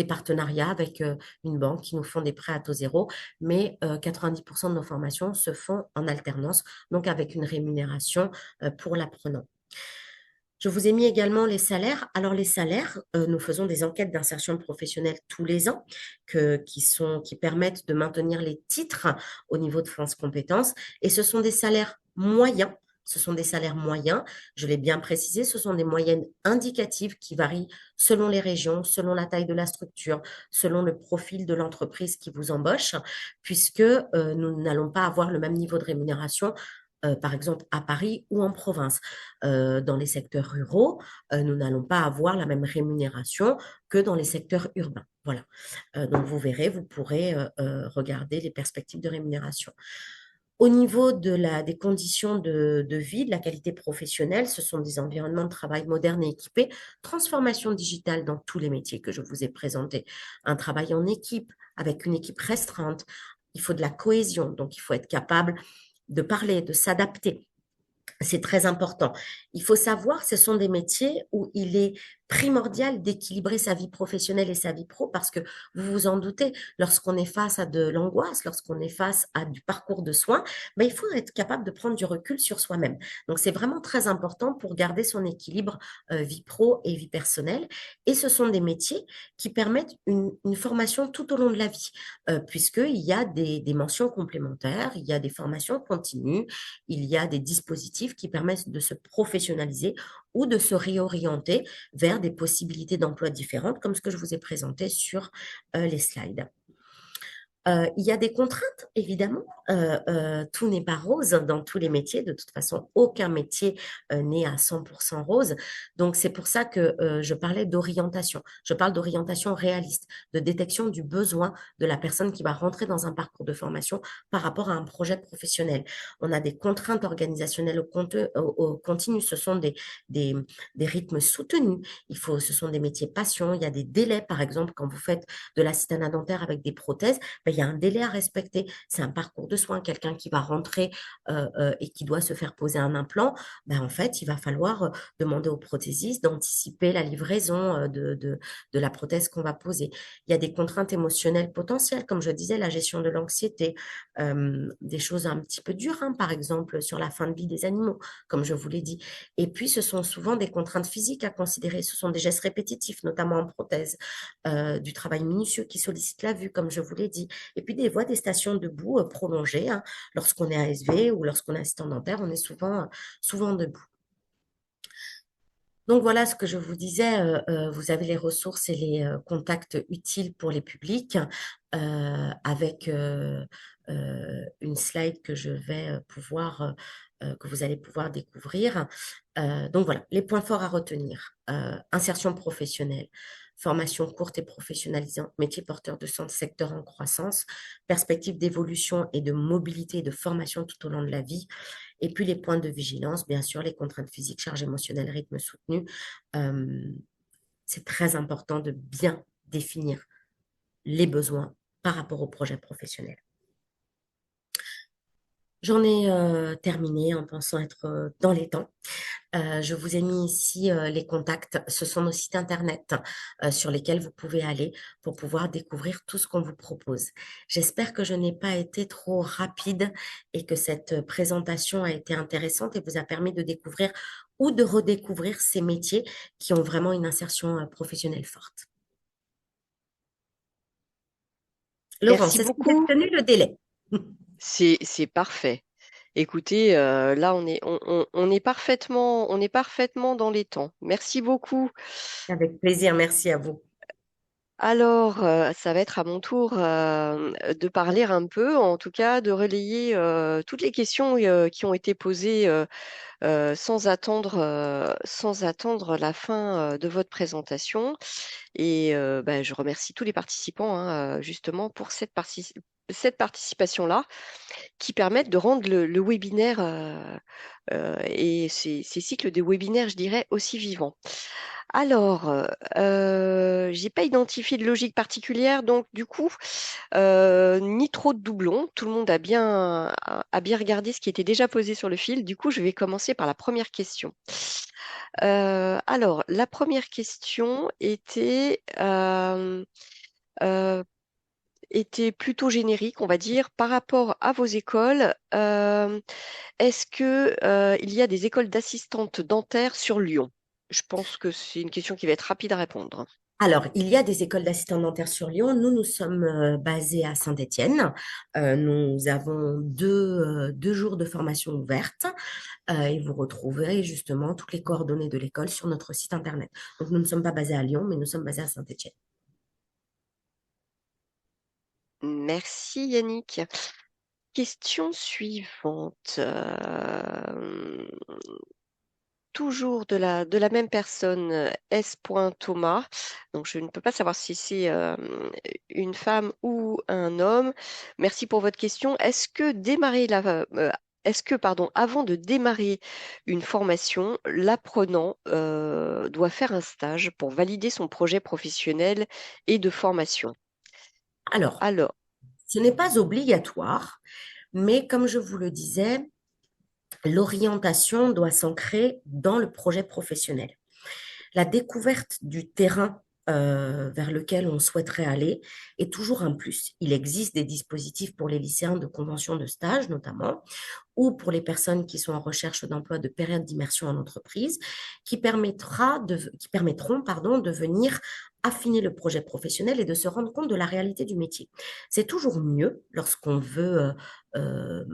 partenariats avec une banque qui nous font des prêts à taux zéro, mais 90% de nos formations se font en alternance, donc avec une rémunération pour l'apprenant. Je vous ai mis également les salaires. Alors les salaires, nous faisons des enquêtes d'insertion professionnelle tous les ans qui permettent de maintenir les titres au niveau de France Compétences. Et ce sont des salaires moyens. Ce sont des salaires moyens, je l'ai bien précisé, ce sont des moyennes indicatives qui varient selon les régions, selon la taille de la structure, selon le profil de l'entreprise qui vous embauche, puisque nous n'allons pas avoir le même niveau de rémunération par exemple à Paris ou en province. Dans les secteurs ruraux, nous n'allons pas avoir la même rémunération que dans les secteurs urbains. Voilà. Donc, vous verrez, vous pourrez regarder les perspectives de rémunération. Au niveau des conditions de vie, de la qualité professionnelle, ce sont des environnements de travail modernes et équipés, transformation digitale dans tous les métiers que je vous ai présentés, un travail en équipe avec une équipe restreinte. Il faut de la cohésion, donc il faut être capable de parler, de s'adapter. C'est très important. Il faut savoir, ce sont des métiers où il est primordial d'équilibrer sa vie professionnelle et sa vie pro parce que vous vous en doutez, lorsqu'on est face à de l'angoisse, lorsqu'on est face à du parcours de soins, ben, il faut être capable de prendre du recul sur soi-même. Donc, c'est vraiment très important pour garder son équilibre vie pro et vie personnelle. Et ce sont des métiers qui permettent une formation tout au long de la vie, puisqu'il y a des mentions complémentaires, il y a des formations continues, il y a des dispositifs qui permettent de se professionnaliser ou de se réorienter vers des possibilités d'emploi différentes, comme ce que je vous ai présenté sur les slides. Il y a des contraintes, évidemment. Tout n'est pas rose dans tous les métiers. De toute façon, aucun métier n'est à 100% rose. Donc, c'est pour ça que je parlais d'orientation. Je parle d'orientation réaliste, de détection du besoin de la personne qui va rentrer dans un parcours de formation par rapport à un projet professionnel. On a des contraintes organisationnelles au continu. Ce sont des, des rythmes soutenus. Ce sont des métiers passion. Il y a des délais, par exemple, quand vous faites de l'assistanat dentaire avec des prothèses, ben, il y a un délai à respecter. C'est un parcours de soins. Quelqu'un qui va rentrer et qui doit se faire poser un implant, ben, en fait, il va falloir demander au prothésiste d'anticiper la livraison de la prothèse qu'on va poser. Il y a des contraintes émotionnelles potentielles, comme je disais, la gestion de l'anxiété, des choses un petit peu dures, hein, par exemple sur la fin de vie des animaux, comme je vous l'ai dit. Et puis, ce sont souvent des contraintes physiques à considérer. Ce sont des gestes répétitifs, notamment en prothèse, du travail minutieux qui sollicite la vue, comme je vous l'ai dit. Et puis des fois, des stations debout prolongées. Hein. Lorsqu'on est ASV ou lorsqu'on est assistant dentaire, on est souvent debout. Donc voilà ce que je vous disais, vous avez les ressources et les contacts utiles pour les publics avec une slide que que vous allez pouvoir découvrir. Donc voilà, les points forts à retenir. Insertion professionnelle, formation courte et professionnalisante, métier porteur de sens, secteur en croissance, perspective d'évolution et de mobilité et de formation tout au long de la vie. Et puis les points de vigilance, bien sûr, les contraintes physiques, charge émotionnelle, rythme soutenu. Euh, c'est très important de bien définir les besoins par rapport au projet professionnel. J'en ai terminé en pensant être dans les temps. Je vous ai mis ici les contacts. Ce sont nos sites internet sur lesquels vous pouvez aller pour pouvoir découvrir tout ce qu'on vous propose. J'espère que je n'ai pas été trop rapide et que cette présentation a été intéressante et vous a permis de découvrir ou de redécouvrir ces métiers qui ont vraiment une insertion professionnelle forte. Laurence, Merci est-ce que vous avez beaucoup. tenu le délai? C'est parfait. Écoutez, là, on est parfaitement dans les temps. Merci beaucoup. Avec plaisir, merci à vous. Alors, ça va être à mon tour de parler un peu, en tout cas de relayer toutes les questions qui ont été posées sans attendre la fin de votre présentation. Et bah, je remercie tous les participants hein, justement pour cette participation-là qui permettent de rendre le webinaire et ces cycles de webinaires, je dirais, aussi vivants. Alors, j'ai pas identifié de logique particulière, donc du coup, ni trop de doublons. Tout le monde a bien regardé ce qui était déjà posé sur le fil. Du coup, je vais commencer par la première question. Alors, la première question euh, était plutôt générique, on va dire, par rapport à vos écoles. Est-ce que, il y a des écoles d'assistantes dentaires sur Lyon? Je pense que c'est une question qui va être rapide à répondre. Alors, il y a des écoles d'assistants dentaires sur Lyon. Nous sommes basés à Saint-Étienne. Nous avons deux jours de formation ouverte et vous retrouverez justement toutes les coordonnées de l'école sur notre site internet. Donc, nous ne sommes pas basés à Lyon, mais nous sommes basés à Saint-Étienne. Merci Yannick. Question suivante. Toujours de la même personne, S. Thomas. Donc, je ne peux pas savoir si c'est une femme ou un homme. Merci pour votre question. Est-ce que, pardon, avant de démarrer une formation, l'apprenant doit faire un stage pour valider son projet professionnel et de formation? Alors, Alors, ce n'est pas obligatoire, mais comme je vous le disais, l'orientation doit s'ancrer dans le projet professionnel. La découverte du terrain vers lequel on souhaiterait aller est toujours un plus. Il existe des dispositifs pour les lycéens de convention de stage notamment, ou pour les personnes qui sont en recherche d'emploi de période d'immersion en entreprise, qui permettront de venir affiner le projet professionnel et de se rendre compte de la réalité du métier. C'est toujours mieux lorsqu'on veut euh,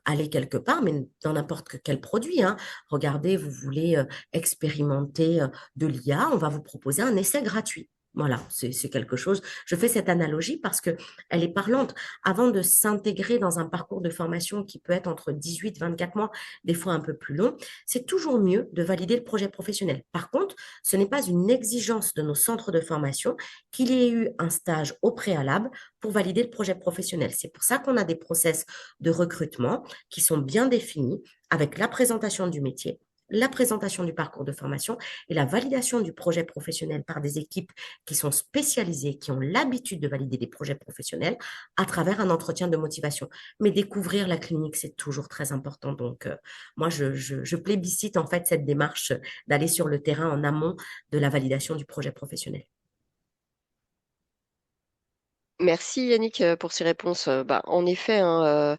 aller quelque part, mais dans n'importe quel produit. Hein. Regardez, vous voulez expérimenter de l'IA, on va vous proposer un essai gratuit. Voilà, c'est quelque chose. Je fais cette analogie parce que elle est parlante. Avant de s'intégrer dans un parcours de formation qui peut être entre 18 et 24 mois, des fois un peu plus long, c'est toujours mieux de valider le projet professionnel. Par contre, ce n'est pas une exigence de nos centres de formation qu'il y ait eu un stage au préalable pour valider le projet professionnel. C'est pour ça qu'on a des process de recrutement qui sont bien définis avec la présentation du métier, la présentation du parcours de formation et la validation du projet professionnel par des équipes qui sont spécialisées, qui ont l'habitude de valider des projets professionnels à travers un entretien de motivation. Mais découvrir la clinique, c'est toujours très important. Donc, moi, je plébiscite en fait cette démarche d'aller sur le terrain en amont de la validation du projet professionnel. merci Yannick pour ces réponses. Bah, en effet, hein,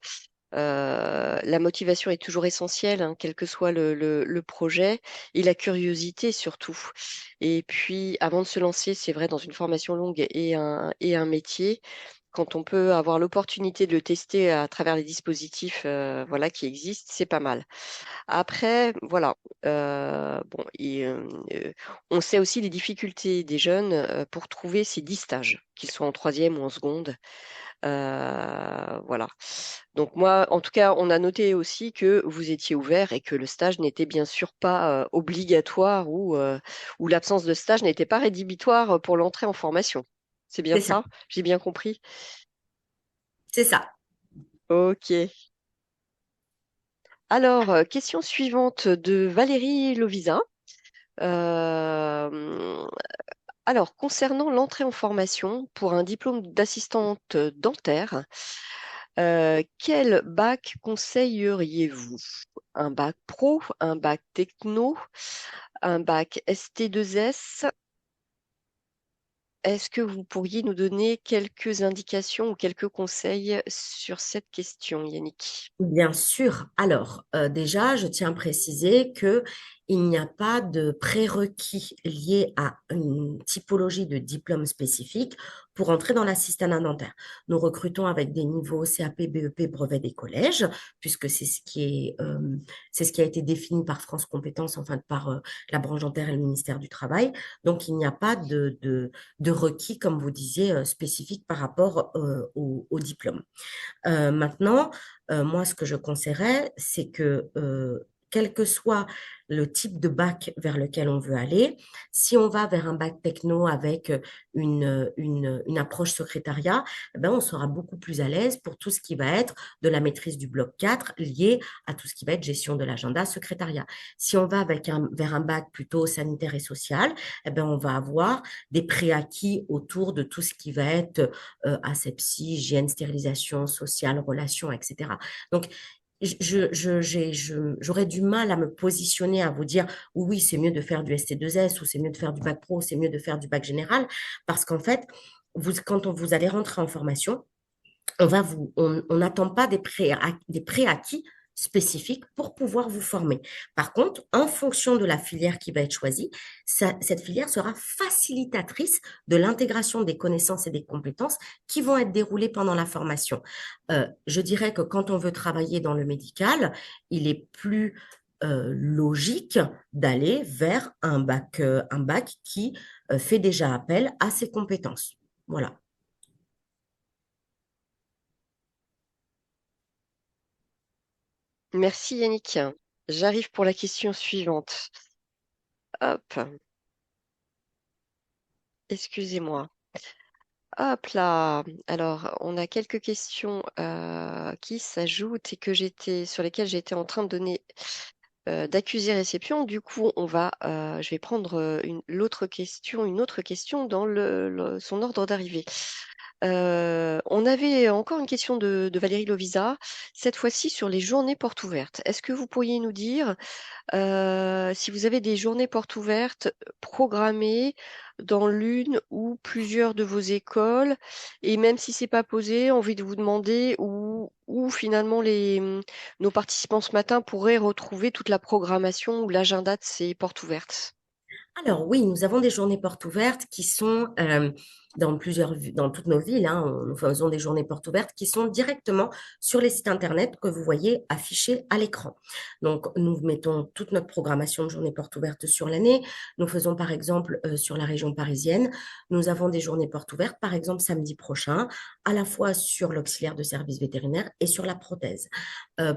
la motivation est toujours essentielle, hein, quel que soit le projet, et la curiosité surtout. Et puis, avant de se lancer, c'est vrai, dans une formation longue et un métier, quand on peut avoir l'opportunité de le tester à travers les dispositifs voilà, qui existent, c'est pas mal. Après, voilà, bon, on sait aussi les difficultés des jeunes pour trouver ces 10 stages, qu'ils soient en troisième ou en seconde. Voilà. Donc moi, en tout cas, on a noté aussi que vous étiez ouvert et que le stage n'était bien sûr pas obligatoire ou l'absence de stage n'était pas rédhibitoire pour l'entrée en formation. C'est bien C'est ça, ça? J'ai bien compris? c'est ça. Ok. Alors, question suivante de Valérie Lovisa. Euh, alors, concernant l'entrée en formation pour un diplôme d'assistante dentaire, quel bac conseilleriez-vous? Un bac pro, un bac techno, un bac ST2S? Est-ce que vous pourriez nous donner quelques indications ou quelques conseils sur cette question, Yannick? Bien sûr. Alors, déjà, je tiens à préciser que il n'y a pas de prérequis liés à une typologie de diplôme spécifique pour entrer dans l'assistanat dentaire. Nous recrutons avec des niveaux CAP, BEP, brevet des collèges, puisque c'est ce qui a été défini par France Compétences, enfin par la branche dentaire et le ministère du Travail. Donc, il n'y a pas de requis, comme vous disiez, spécifiques par rapport au diplôme. Maintenant, moi, ce que je conseillerais, c'est que quel que soit le type de bac vers lequel on veut aller, si on va vers un bac techno avec une approche secrétariat, eh ben, on sera beaucoup plus à l'aise pour tout ce qui va être de la maîtrise du bloc 4 lié à tout ce qui va être gestion de l'agenda, secrétariat. Si on va vers un bac plutôt sanitaire et social, eh ben, on va avoir des préacquis autour de tout ce qui va être asepsie, hygiène, stérilisation sociale, relations, etc. Donc, j'aurais du mal à me positionner, à vous dire oui, c'est mieux de faire du ST2S ou c'est mieux de faire du bac pro, c'est mieux de faire du bac général, parce qu'en fait, quand vous allez rentrer en formation, on n'attend pas des préacquis spécifiques pour pouvoir vous former. Par contre, en fonction de la filière qui va être choisie, cette filière sera facilitatrice de l'intégration des connaissances et des compétences qui vont être déroulées pendant la formation. Je dirais que quand on veut travailler dans le médical, il est plus logique d'aller vers un bac qui fait déjà appel à ces compétences. Voilà. Merci Yannick. J'arrive pour la question suivante. Hop, excusez-moi. Hop là. Alors, on a quelques questions qui s'ajoutent et sur lesquelles j'étais en train de donner d'accuser réception. Du coup, je vais prendre une autre question dans son ordre d'arrivée. On avait encore une question de Valérie Lovisa, cette fois-ci sur les journées portes ouvertes. Est-ce que vous pourriez nous dire si vous avez des journées portes ouvertes programmées dans l'une ou plusieurs de vos écoles, et même si c'est pas posé, envie de vous demander où finalement nos participants ce matin pourraient retrouver toute la programmation ou l'agenda de ces portes ouvertes. Alors oui, nous avons des journées portes ouvertes qui sont dans toutes nos villes, hein, nous faisons des journées portes ouvertes qui sont directement sur les sites internet que vous voyez affichés à l'écran. Donc nous mettons toute notre programmation de journées portes ouvertes sur l'année. Nous faisons par exemple sur la région parisienne, nous avons des journées portes ouvertes, par exemple samedi prochain, à la fois sur l'auxiliaire de service vétérinaire et sur la prothèse.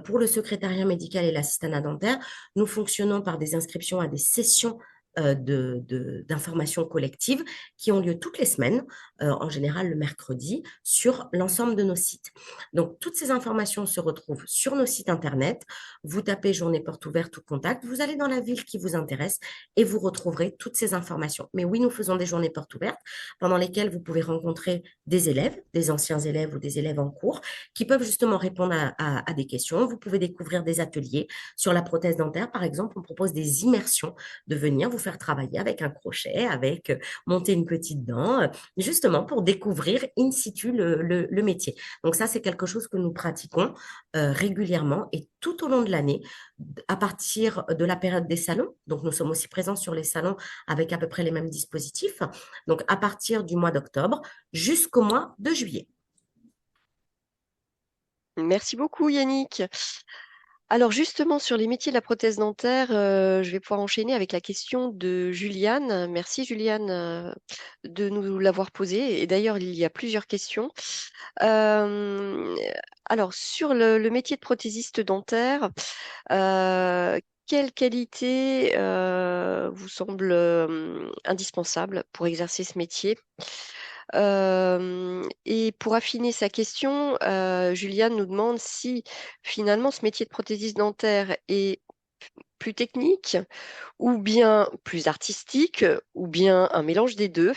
Pour le secrétariat médical et l'assistanat dentaire, nous fonctionnons par des inscriptions à des sessions d'informations collectives qui ont lieu toutes les semaines, en général le mercredi, sur l'ensemble de nos sites. Donc, toutes ces informations se retrouvent sur nos sites Internet. Vous tapez journée porte ouverte ou contact, vous allez dans la ville qui vous intéresse et vous retrouverez toutes ces informations. Mais oui, nous faisons des journées portes ouvertes pendant lesquelles vous pouvez rencontrer des élèves, des anciens élèves ou des élèves en cours qui peuvent justement répondre à des questions. Vous pouvez découvrir des ateliers sur la prothèse dentaire. Par exemple, on propose des immersions de venir vous faire travailler avec un crochet, avec monter une petite dent, justement pour découvrir in situ le métier. Donc ça, c'est quelque chose que nous pratiquons régulièrement et tout au long de l'année, à partir de la période des salons. Donc nous sommes aussi présents sur les salons avec à peu près les mêmes dispositifs. Donc à partir du mois d'octobre jusqu'au mois de juillet. Merci beaucoup Yannick. Alors justement, sur les métiers de la prothèse dentaire, je vais pouvoir enchaîner avec la question de Juliane. Merci Juliane de nous l'avoir posée. Et d'ailleurs, il y a plusieurs questions. Euh, alors, sur le métier de prothésiste dentaire, quelle qualité vous semble indispensable pour exercer ce métier? Et pour affiner sa question, Juliane nous demande si finalement ce métier de prothésiste dentaire est plus technique ou bien plus artistique ou bien un mélange des deux.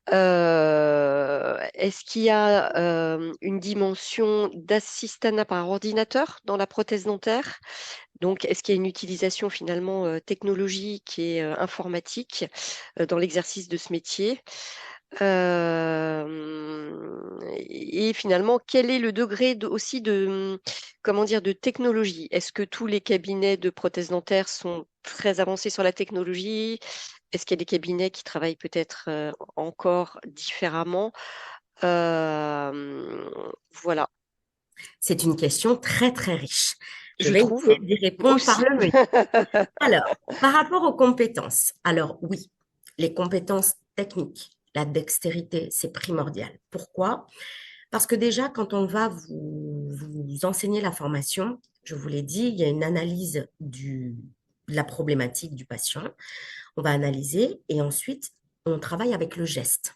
Est-ce qu'il y a une dimension d'assistanat par ordinateur dans la prothèse dentaire? Donc, est-ce qu'il y a une utilisation finalement technologique et informatique dans l'exercice de ce métier? et finalement, quel est le degré aussi de, comment dire, de technologie? Est-ce que tous les cabinets de prothèses dentaires sont très avancés sur la technologie? Est-ce qu'il y a des cabinets qui travaillent peut-être encore différemment? Euh, voilà, C'est une question très, très riche. Je je vais essayer trouve d'y répondre par aussi. le mieux. Alors, par rapport aux compétences, alors oui, les compétences techniques, la dextérité, c'est primordial. Pourquoi? Parce que déjà, quand on va vous enseigner la formation, je vous l'ai dit, il y a une analyse de la problématique du patient. On va analyser et ensuite, on travaille avec le geste.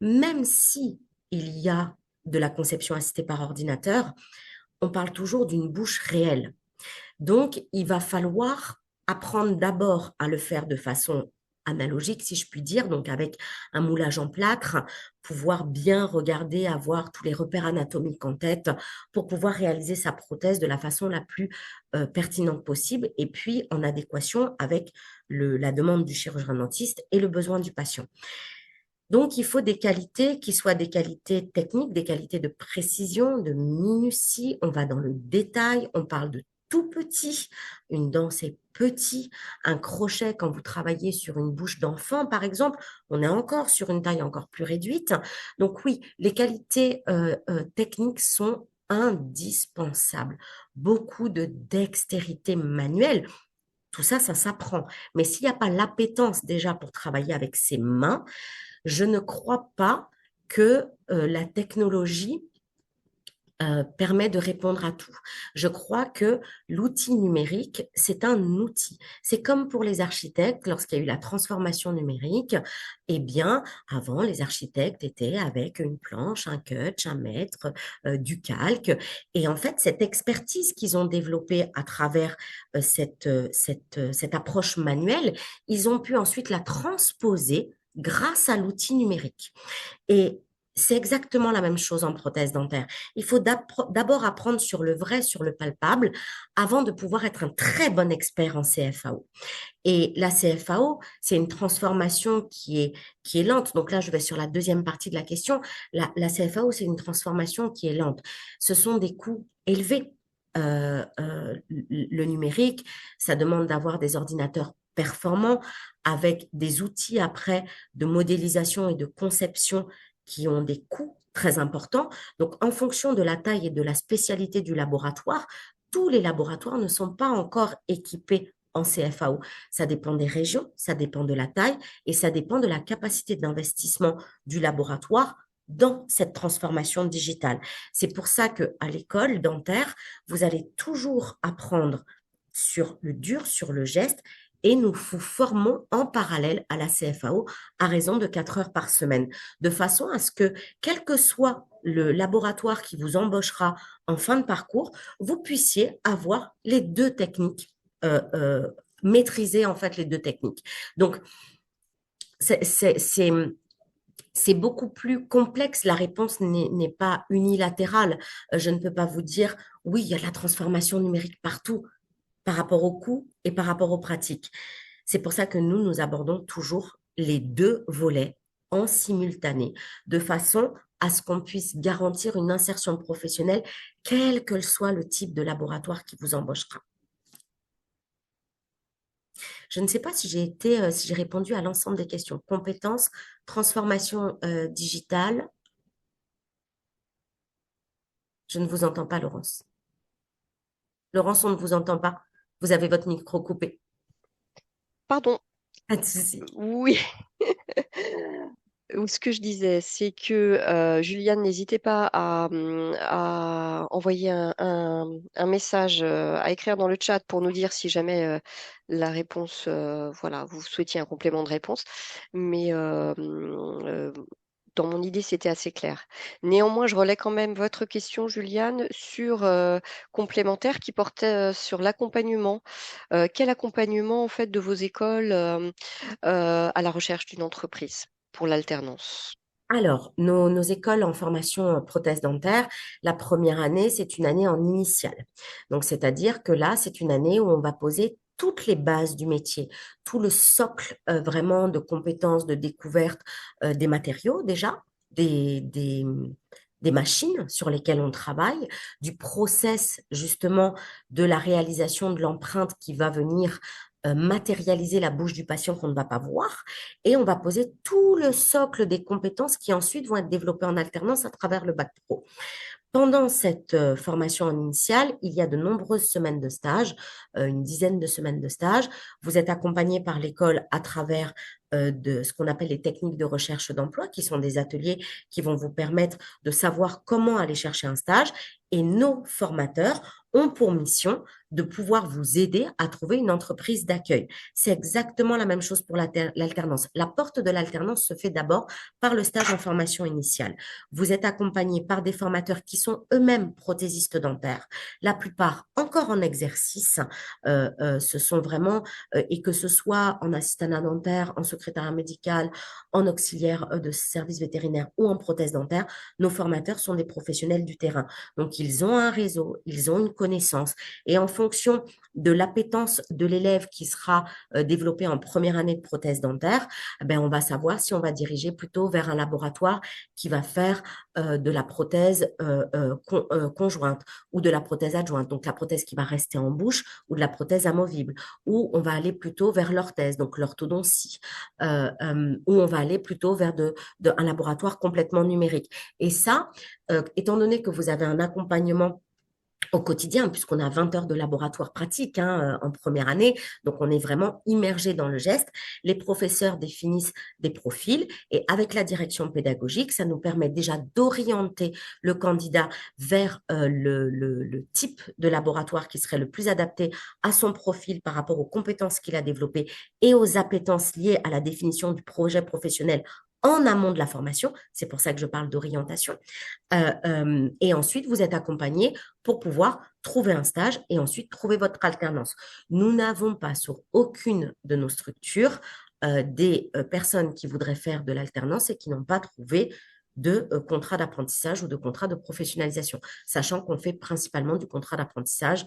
Même si il y a de la conception assistée par ordinateur, on parle toujours d'une bouche réelle. Donc, il va falloir apprendre d'abord à le faire de façon analogique, si je puis dire, donc avec un moulage en plâtre, pouvoir bien regarder, avoir tous les repères anatomiques en tête pour pouvoir réaliser sa prothèse de la façon la plus pertinente possible et puis en adéquation avec la demande du chirurgien dentiste et le besoin du patient. Donc, il faut des qualités qui soient des qualités techniques, des qualités de précision, de minutie. On va dans le détail, on parle de tout petit. Une dent, c'est petit. Un crochet, quand vous travaillez sur une bouche d'enfant, par exemple, on est encore sur une taille encore plus réduite. Donc oui, les qualités techniques sont indispensables. Beaucoup de dextérité manuelle. Tout ça, ça s'apprend. Mais s'il n'y a pas l'appétence déjà pour travailler avec ses mains, je ne crois pas que la technologie permet de répondre à tout. Je crois que l'outil numérique, c'est un outil. C'est comme pour les architectes, lorsqu'il y a eu la transformation numérique, eh bien, avant, les architectes étaient avec une planche, un cut, un mètre, du calque. Et en fait, cette expertise qu'ils ont développée à travers cette approche manuelle, ils ont pu ensuite la transposer grâce à l'outil numérique. Et c'est exactement la même chose en prothèse dentaire. Il faut d'abord apprendre sur le vrai, sur le palpable, avant de pouvoir être un très bon expert en CFAO. Et la CFAO, c'est une transformation qui est lente. Donc là, je vais sur la deuxième partie de la question. La CFAO, c'est une transformation qui est lente. Ce sont des coûts élevés. Le numérique, ça demande d'avoir des ordinateurs performants avec des outils après de modélisation et de conception qui ont des coûts très importants. Donc, en fonction de la taille et de la spécialité du laboratoire, tous les laboratoires ne sont pas encore équipés en CFAO. Ça dépend des régions, ça dépend de la taille et ça dépend de la capacité d'investissement du laboratoire dans cette transformation digitale. C'est pour ça que à l'école dentaire, vous allez toujours apprendre sur le dur, sur le geste, et nous vous formons en parallèle à la CFAO à raison de 4 heures par semaine, de façon à ce que, quel que soit le laboratoire qui vous embauchera en fin de parcours, vous puissiez avoir les deux techniques, euh, euh, maîtriser en fait les deux techniques. Donc, c'est c'est beaucoup plus complexe. La réponse n'est pas unilatérale. Je ne peux pas vous dire, oui, il y a de la transformation numérique partout par rapport aux coûts et par rapport aux pratiques. C'est pour ça que nous abordons toujours les deux volets en simultané, de façon à ce qu'on puisse garantir une insertion professionnelle, quel que soit le type de laboratoire qui vous embauchera. Je ne sais pas si j'ai répondu à l'ensemble des questions. Compétences, transformation digitale. Je ne vous entends pas, Laurence. Laurence, on ne vous entend pas. Vous avez votre micro coupé. Pardon, Pas de souci. oui. Ou ce que je disais, c'est que Juliane, n'hésitez pas à envoyer un message, à écrire dans le chat pour nous dire si jamais la réponse, voilà, vous souhaitiez un complément de réponse. Mais dans mon idée, c'était assez clair. Néanmoins, je relais quand même votre question, Juliane, sur complémentaire qui portait sur l'accompagnement. Quel accompagnement, en fait, de vos écoles à la recherche d'une entreprise pour l'alternance? Alors, nos écoles en formation prothèse dentaire, la première année, c'est une année en initiale. Donc, c'est-à-dire que là, c'est une année où on va poser toutes les bases du métier, tout le socle vraiment de compétences, de découverte des matériaux déjà, des des machines sur lesquelles on travaille, du process justement de la réalisation de l'empreinte qui va venir matérialiser la bouche du patient qu'on ne va pas voir. Et on va poser tout le socle des compétences qui ensuite vont être développées en alternance à travers le bac pro. Pendant cette formation initiale, il y a de nombreuses semaines de stage, une dizaine de semaines de stage. Vous êtes accompagné par l'école à travers de ce qu'on appelle les techniques de recherche d'emploi, qui sont des ateliers qui vont vous permettre de savoir comment aller chercher un stage. Et nos formateurs ont pour mission de pouvoir vous aider à trouver une entreprise d'accueil. C'est exactement la même chose pour l'alternance. La porte de l'alternance se fait d'abord par le stage en formation initiale. Vous êtes accompagné par des formateurs qui sont eux-mêmes prothésistes dentaires, la plupart encore en exercice. Ce sont vraiment, et que ce soit en assistanat dentaire, en secrétariat médical, en auxiliaire de services vétérinaires ou en prothèse dentaire, nos formateurs sont des professionnels du terrain. Donc, ils ont un réseau, ils ont une connaissance. Et en fonction de l'appétence de l'élève qui sera développé en première année de prothèse dentaire, ben, on va savoir si on va diriger plutôt vers un laboratoire qui va faire de la prothèse conjointe ou de la prothèse adjointe, donc la prothèse qui va rester en bouche ou de la prothèse amovible, ou on va aller plutôt vers l'orthèse, donc l'orthodontie, ou on va aller plutôt vers un laboratoire complètement numérique. Et ça, étant donné que vous avez un accompagnement au quotidien, puisqu'on a 20 heures de laboratoire pratique en première année. Donc, on est vraiment immergé dans le geste. Les professeurs définissent des profils et avec la direction pédagogique, ça nous permet déjà d'orienter le candidat vers le type de laboratoire qui serait le plus adapté à son profil par rapport aux compétences qu'il a développées et aux appétences liées à la définition du projet professionnel en amont de la formation. C'est pour ça que je parle d'orientation. Et ensuite, vous êtes accompagné pour pouvoir trouver un stage et ensuite trouver votre alternance. Nous n'avons pas sur aucune de nos structures des personnes qui voudraient faire de l'alternance et qui n'ont pas trouvé de contrat d'apprentissage ou de contrat de professionnalisation, sachant qu'on fait principalement du contrat d'apprentissage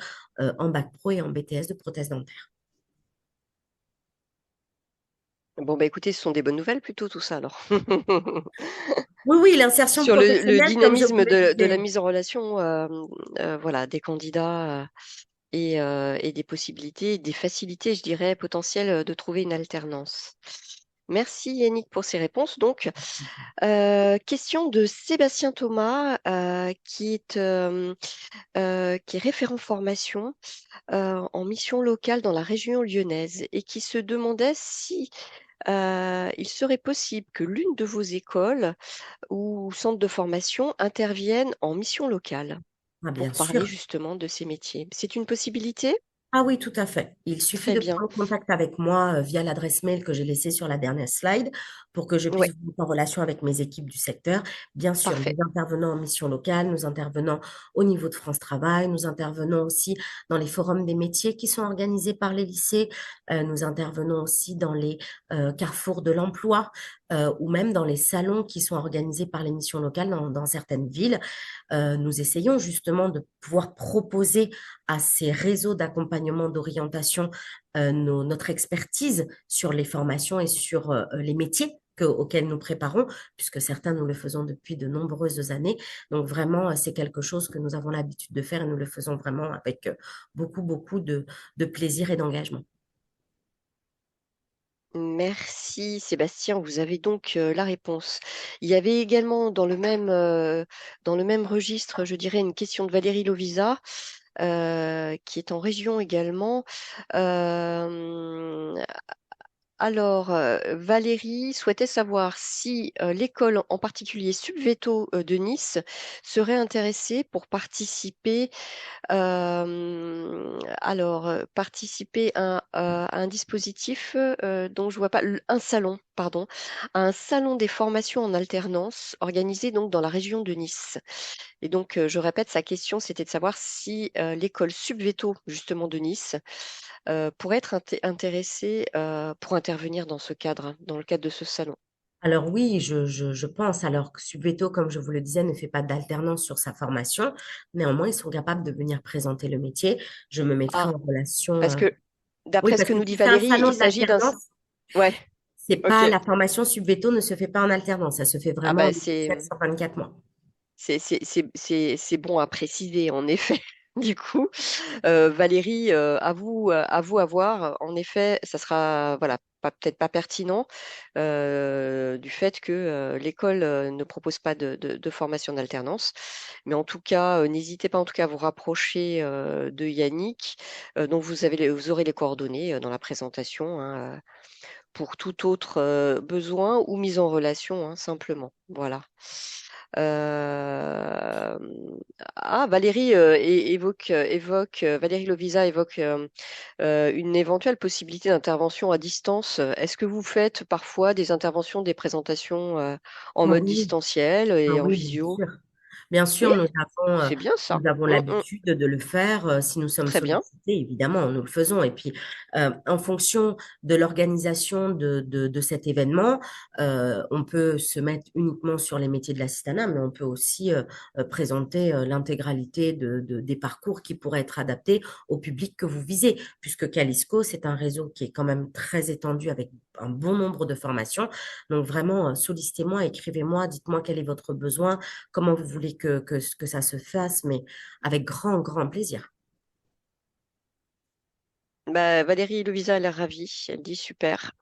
en bac pro et en BTS de prothèse dentaire. Bon, bah écoutez, ce sont des bonnes nouvelles plutôt tout ça alors. Oui, oui, l'insertion Sur le professionnelle, comme je vous dynamisme le de la disais. mise en relation voilà, des candidats et des possibilités, des facilités, je dirais, potentielles de trouver une alternance. Merci Yannick pour ces réponses. Donc, question de Sébastien Thomas, qui est référent formation en mission locale dans la région lyonnaise et qui se demandait si il serait possible que l'une de vos écoles ou centres de formation interviennent en mission locale Ah, bien pour parler sûr. justement de ces métiers. C'est une possibilité? Ah oui, tout à fait. Il suffit Très de bien. prendre contact avec moi via l'adresse mail que j'ai laissée sur la dernière slide pour que je Oui, puisse vous mettre en relation avec mes équipes du secteur. Bien sûr, nous parfait. intervenons en mission locale, nous intervenons au niveau de France Travail, nous intervenons aussi dans les forums des métiers qui sont organisés par les lycées, nous intervenons aussi dans les carrefours de l'emploi ou même dans les salons qui sont organisés par les missions locales dans certaines villes. Nous essayons justement de pouvoir proposer à ces réseaux d'accompagnement, d'orientation, notre expertise sur les formations et sur les métiers auxquels nous préparons, puisque certains nous le faisons depuis de nombreuses années. Donc vraiment, c'est quelque chose que nous avons l'habitude de faire et nous le faisons vraiment avec beaucoup, beaucoup de plaisir et d'engagement. Merci Sébastien, vous avez donc la réponse. Il y avait également dans le même registre, je dirais, une question de Valérie Lovisa, qui est en région également. Euh, Valérie souhaitait savoir si l'école, en particulier Subveto de Nice, serait intéressée pour participer, participer à un dispositif dont je vois pas, un salon, pardon, à un salon des formations en alternance organisé donc dans la région de Nice. Et donc, je répète, sa question, c'était de savoir si l'école Subveto, justement de Nice, pourrait être intéressée pour intervenir dans ce cadre, dans le cadre de ce salon. Alors oui, je pense. Alors que Subveto, comme je vous le disais, ne fait pas d'alternance sur sa formation. Néanmoins, ils sont capables de venir présenter le métier. Je me mettrai Ah, en relation. parce que Oui, d'après ce parce que que nous dit si c'est un Valérie, salon il de s'agit d'un... l'alternance, Ouais, c'est ok. pas la formation Subveto ne se fait pas en alternance. Ça se fait Ah vraiment en bah 17 sur 24 mois. C'est bon à préciser, en effet. Du coup, Valérie, à vous à voir. En effet, ça sera voilà, peut-être pas pertinent du fait que l'école ne propose pas de formation d'alternance. Mais en tout cas, n'hésitez pas en tout cas à vous rapprocher de Yannick, dont vous aurez les coordonnées dans la présentation, hein, pour tout autre besoin ou mise en relation, hein, simplement. Voilà. Euh, Valérie Valérie Lovisa évoque une éventuelle possibilité d'intervention à distance. Est-ce que vous faites parfois des interventions, des présentations en Ah mode oui, distanciel ah et en oui, bien visio? sûr. Bien Oui, sûr, c'est bien ça. nous avons Mm. l'habitude de le faire. Si nous sommes Très bien. sollicités, évidemment, nous le faisons. Et puis, en fonction de l'organisation de cet événement, on peut se mettre uniquement sur les métiers de l'assistanat, mais on peut aussi présenter l'intégralité des parcours qui pourraient être adaptés au public que vous visez, puisque Calisco, c'est un réseau qui est quand même très étendu avec un bon nombre de formations. Donc, vraiment, sollicitez-moi, écrivez-moi, dites-moi quel est votre besoin, comment vous voulez que ça se fasse, mais avec grand, grand plaisir. Bah, Valérie Lovisa, elle est ravie. Elle dit super.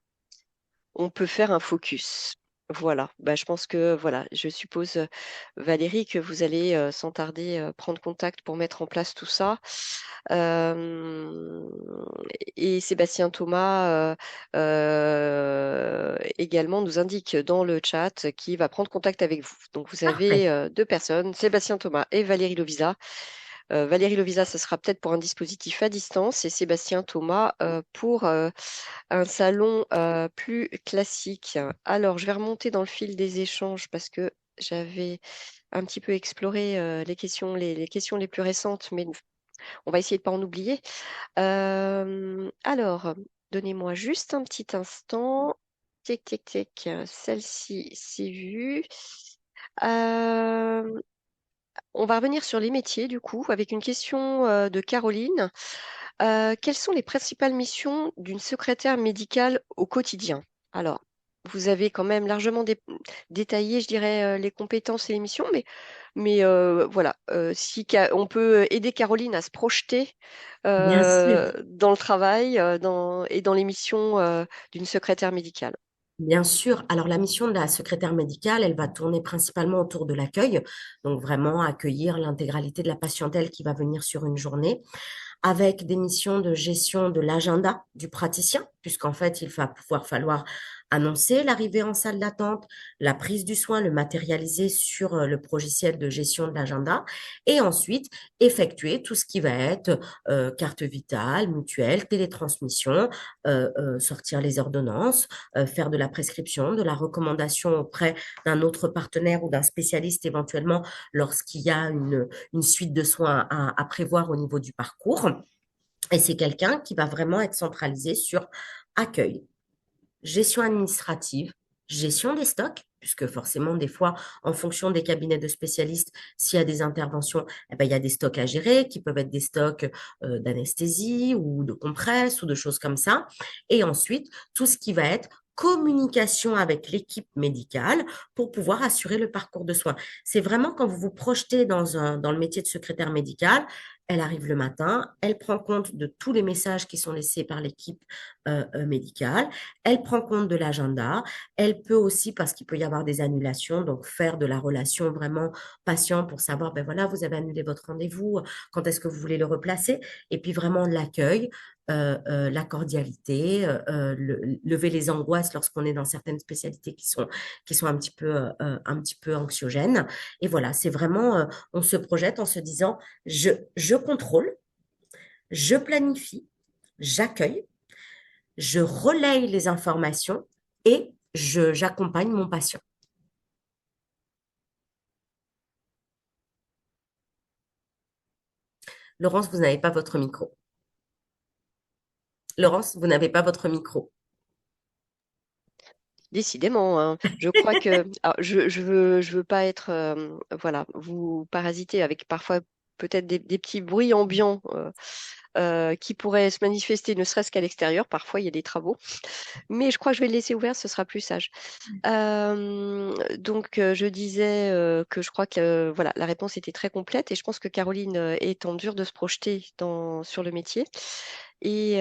On peut faire un focus. Voilà, bah, je pense que voilà, je suppose Valérie que vous allez sans tarder prendre contact pour mettre en place tout ça. Euh, et Sébastien Thomas également nous indique dans le chat qu'il va prendre contact avec vous. Donc vous Parfait. avez deux personnes, Sébastien Thomas et Valérie Lovisa. Valérie Lovisa, ce sera peut-être pour un dispositif à distance et Sébastien Thomas pour un salon plus classique. Alors, je vais remonter dans le fil des échanges parce que j'avais un petit peu exploré les questions les plus récentes, mais on va essayer de ne pas en oublier. Alors, donnez-moi juste un petit instant. Tic, tic, tic. Celle-ci, c'est vu. Euh, on va revenir sur les métiers, du coup, avec une question de Caroline. Quelles sont les principales missions d'une secrétaire médicale au quotidien? Alors, vous avez quand même largement détaillé, je dirais, les compétences et les missions, mais voilà, si on peut aider Caroline à se projeter Bien sûr. dans le travail et dans les missions d'une secrétaire médicale. Bien sûr. Alors, la mission de la secrétaire médicale, elle va tourner principalement autour de l'accueil. Donc, vraiment accueillir l'intégralité de la patientèle qui va venir sur une journée, avec des missions de gestion de l'agenda du praticien, puisqu'en fait, il va pouvoir falloir annoncer l'arrivée en salle d'attente, la prise du soin, le matérialiser sur le logiciel de gestion de l'agenda, et ensuite effectuer tout ce qui va être carte vitale, mutuelle, télétransmission, sortir les ordonnances, faire de la prescription, de la recommandation auprès d'un autre partenaire ou d'un spécialiste éventuellement lorsqu'il y a une suite de soins à prévoir au niveau du parcours. Et c'est quelqu'un qui va vraiment être centralisé sur accueil, gestion administrative, gestion des stocks, puisque forcément, des fois, en fonction des cabinets de spécialistes, s'il y a des interventions, eh ben, il y a des stocks à gérer qui peuvent être des stocks d'anesthésie ou de compresses ou de choses comme ça. Et ensuite, tout ce qui va être communication avec l'équipe médicale pour pouvoir assurer le parcours de soins. C'est vraiment quand vous vous projetez dans le métier de secrétaire médical, elle arrive le matin, elle prend compte de tous les messages qui sont laissés par l'équipe médicale, elle prend compte de l'agenda. Elle peut aussi, parce qu'il peut y avoir des annulations, donc faire de la relation vraiment patient pour savoir, ben voilà, vous avez annulé votre rendez-vous, quand est-ce que vous voulez le replacer? Et puis vraiment l'accueil, la cordialité, lever les angoisses lorsqu'on est dans certaines spécialités qui sont un petit peu anxiogènes. Et voilà, c'est vraiment, on se projette en se disant, je contrôle, je planifie, j'accueille, je relaye les informations et j'accompagne mon patient. Laurence, vous n'avez pas votre micro. Laurence, vous n'avez pas votre micro. Décidément, hein. Je crois que alors, je veux pas être voilà, vous parasiter avec parfois peut-être des petits bruits ambiants qui pourraient se manifester, ne serait-ce qu'à l'extérieur. Parfois, il y a des travaux. Mais je crois que je vais le laisser ouvert, ce sera plus sage. Je disais que je crois que voilà, la réponse était très complète et je pense que Caroline est en mesure de se projeter sur le métier. Et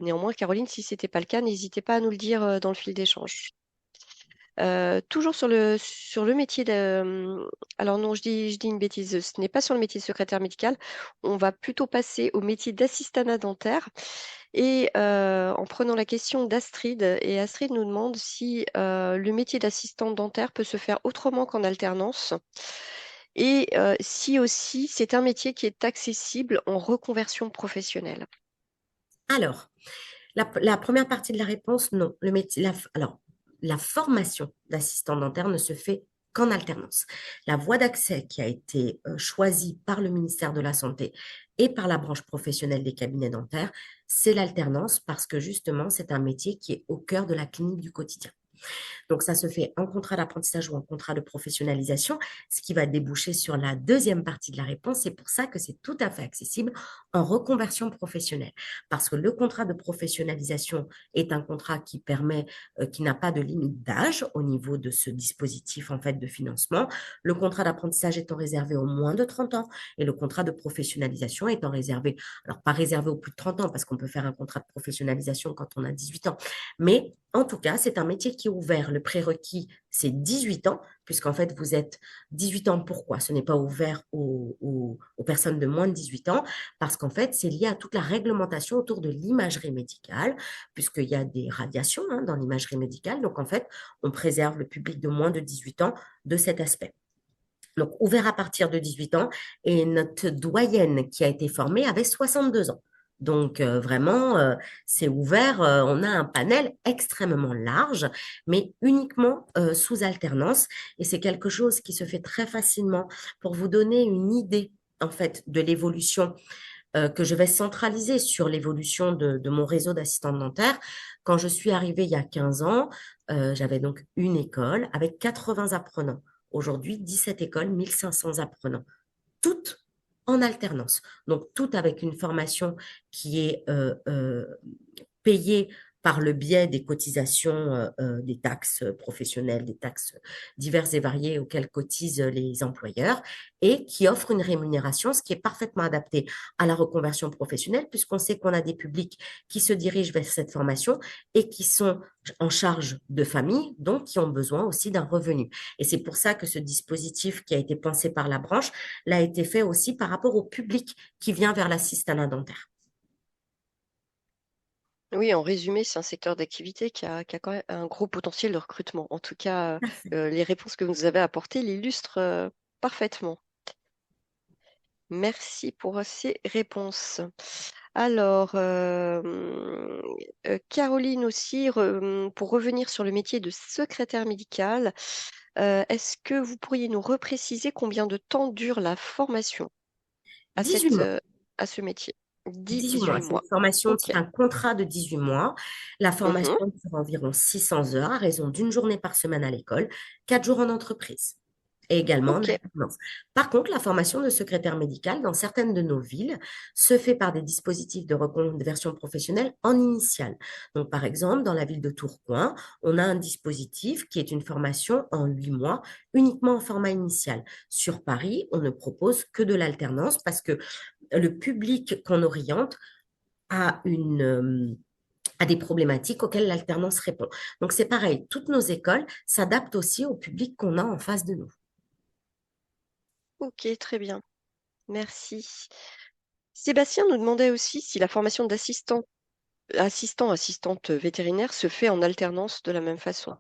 néanmoins, Caroline, si ce n'était pas le cas, n'hésitez pas à nous le dire dans le fil d'échange. Toujours sur le métier alors non, je dis une bêtise, ce n'est pas sur le métier de secrétaire médical. On va plutôt passer au métier d'assistanat dentaire. Et en prenant la question d'Astrid, et Astrid nous demande si le métier d'assistante dentaire peut se faire autrement qu'en alternance. Et si aussi c'est un métier qui est accessible en reconversion professionnelle. Alors, la première partie de la réponse, non. Alors, la formation d'assistant dentaire ne se fait qu'en alternance. La voie d'accès qui a été choisie par le ministère de la Santé et par la branche professionnelle des cabinets dentaires, c'est l'alternance parce que justement, c'est un métier qui est au cœur de la clinique du quotidien. Donc, ça se fait en contrat d'apprentissage ou en contrat de professionnalisation, ce qui va déboucher sur la deuxième partie de la réponse. C'est pour ça que c'est tout à fait accessible en reconversion professionnelle. Parce que le contrat de professionnalisation est un contrat qui permet, qui n'a pas de limite d'âge au niveau de ce dispositif en fait de financement. Le contrat d'apprentissage étant réservé aux moins de 30 ans et le contrat de professionnalisation étant réservé, alors pas réservé aux plus de 30 ans parce qu'on peut faire un contrat de professionnalisation quand on a 18 ans, mais en tout cas, c'est un métier qui est ouvert. Le prérequis, c'est 18 ans, puisqu'en fait, vous êtes 18 ans. Pourquoi? Ce n'est pas ouvert aux personnes de moins de 18 ans, parce qu'en fait, c'est lié à toute la réglementation autour de l'imagerie médicale, puisqu'il y a des radiations dans l'imagerie médicale. Donc, en fait, on préserve le public de moins de 18 ans de cet aspect. Donc, ouvert à partir de 18 ans. Et notre doyenne qui a été formée avait 62 ans. Donc, vraiment, c'est ouvert. On a un panel extrêmement large, mais uniquement sous alternance. Et c'est quelque chose qui se fait très facilement pour vous donner une idée, en fait, de l'évolution que je vais centraliser sur l'évolution de mon réseau d'assistants dentaires. Quand je suis arrivée il y a 15 ans, j'avais donc une école avec 80 apprenants. Aujourd'hui, 17 écoles, 1500 apprenants, toutes en alternance. Donc, toutes avec une formation qui est payée par le biais des cotisations, des taxes professionnelles, des taxes diverses et variées auxquelles cotisent les employeurs et qui offre une rémunération, ce qui est parfaitement adapté à la reconversion professionnelle, puisqu'on sait qu'on a des publics qui se dirigent vers cette formation et qui sont en charge de famille, donc qui ont besoin aussi d'un revenu. Et c'est pour ça que ce dispositif qui a été pensé par la branche l'a été fait aussi par rapport au public qui vient vers l'assistanat dentaire. Oui, en résumé, c'est un secteur d'activité qui a quand même un gros potentiel de recrutement. En tout cas, les réponses que vous nous avez apportées l'illustrent parfaitement. Merci pour ces réponses. Alors, Caroline aussi, pour revenir sur le métier de secrétaire médical, est-ce que vous pourriez nous repréciser combien de temps dure la formation à 18 mois. à ce métier? 18 18 mois, c'est une mois. formation, Ok. c'est un contrat de 18 mois. La Mhm. formation dure environ 600 heures à raison d'une journée par semaine à l'école, 4 jours en entreprise et également en Ok. alternance. Par contre, la formation de secrétaire médical dans certaines de nos villes se fait par des dispositifs de reconversion professionnelle en initiale. Donc, par exemple, dans la ville de Tourcoing, on a un dispositif qui est une formation en 8 mois, uniquement en format initial. Sur Paris, on ne propose que de l'alternance parce que le public qu'on oriente a a des problématiques auxquelles l'alternance répond. Donc, c'est pareil, toutes nos écoles s'adaptent aussi au public qu'on a en face de nous. Ok, très bien. Merci. Sébastien nous demandait aussi si la formation assistante vétérinaire se fait en alternance de la même façon.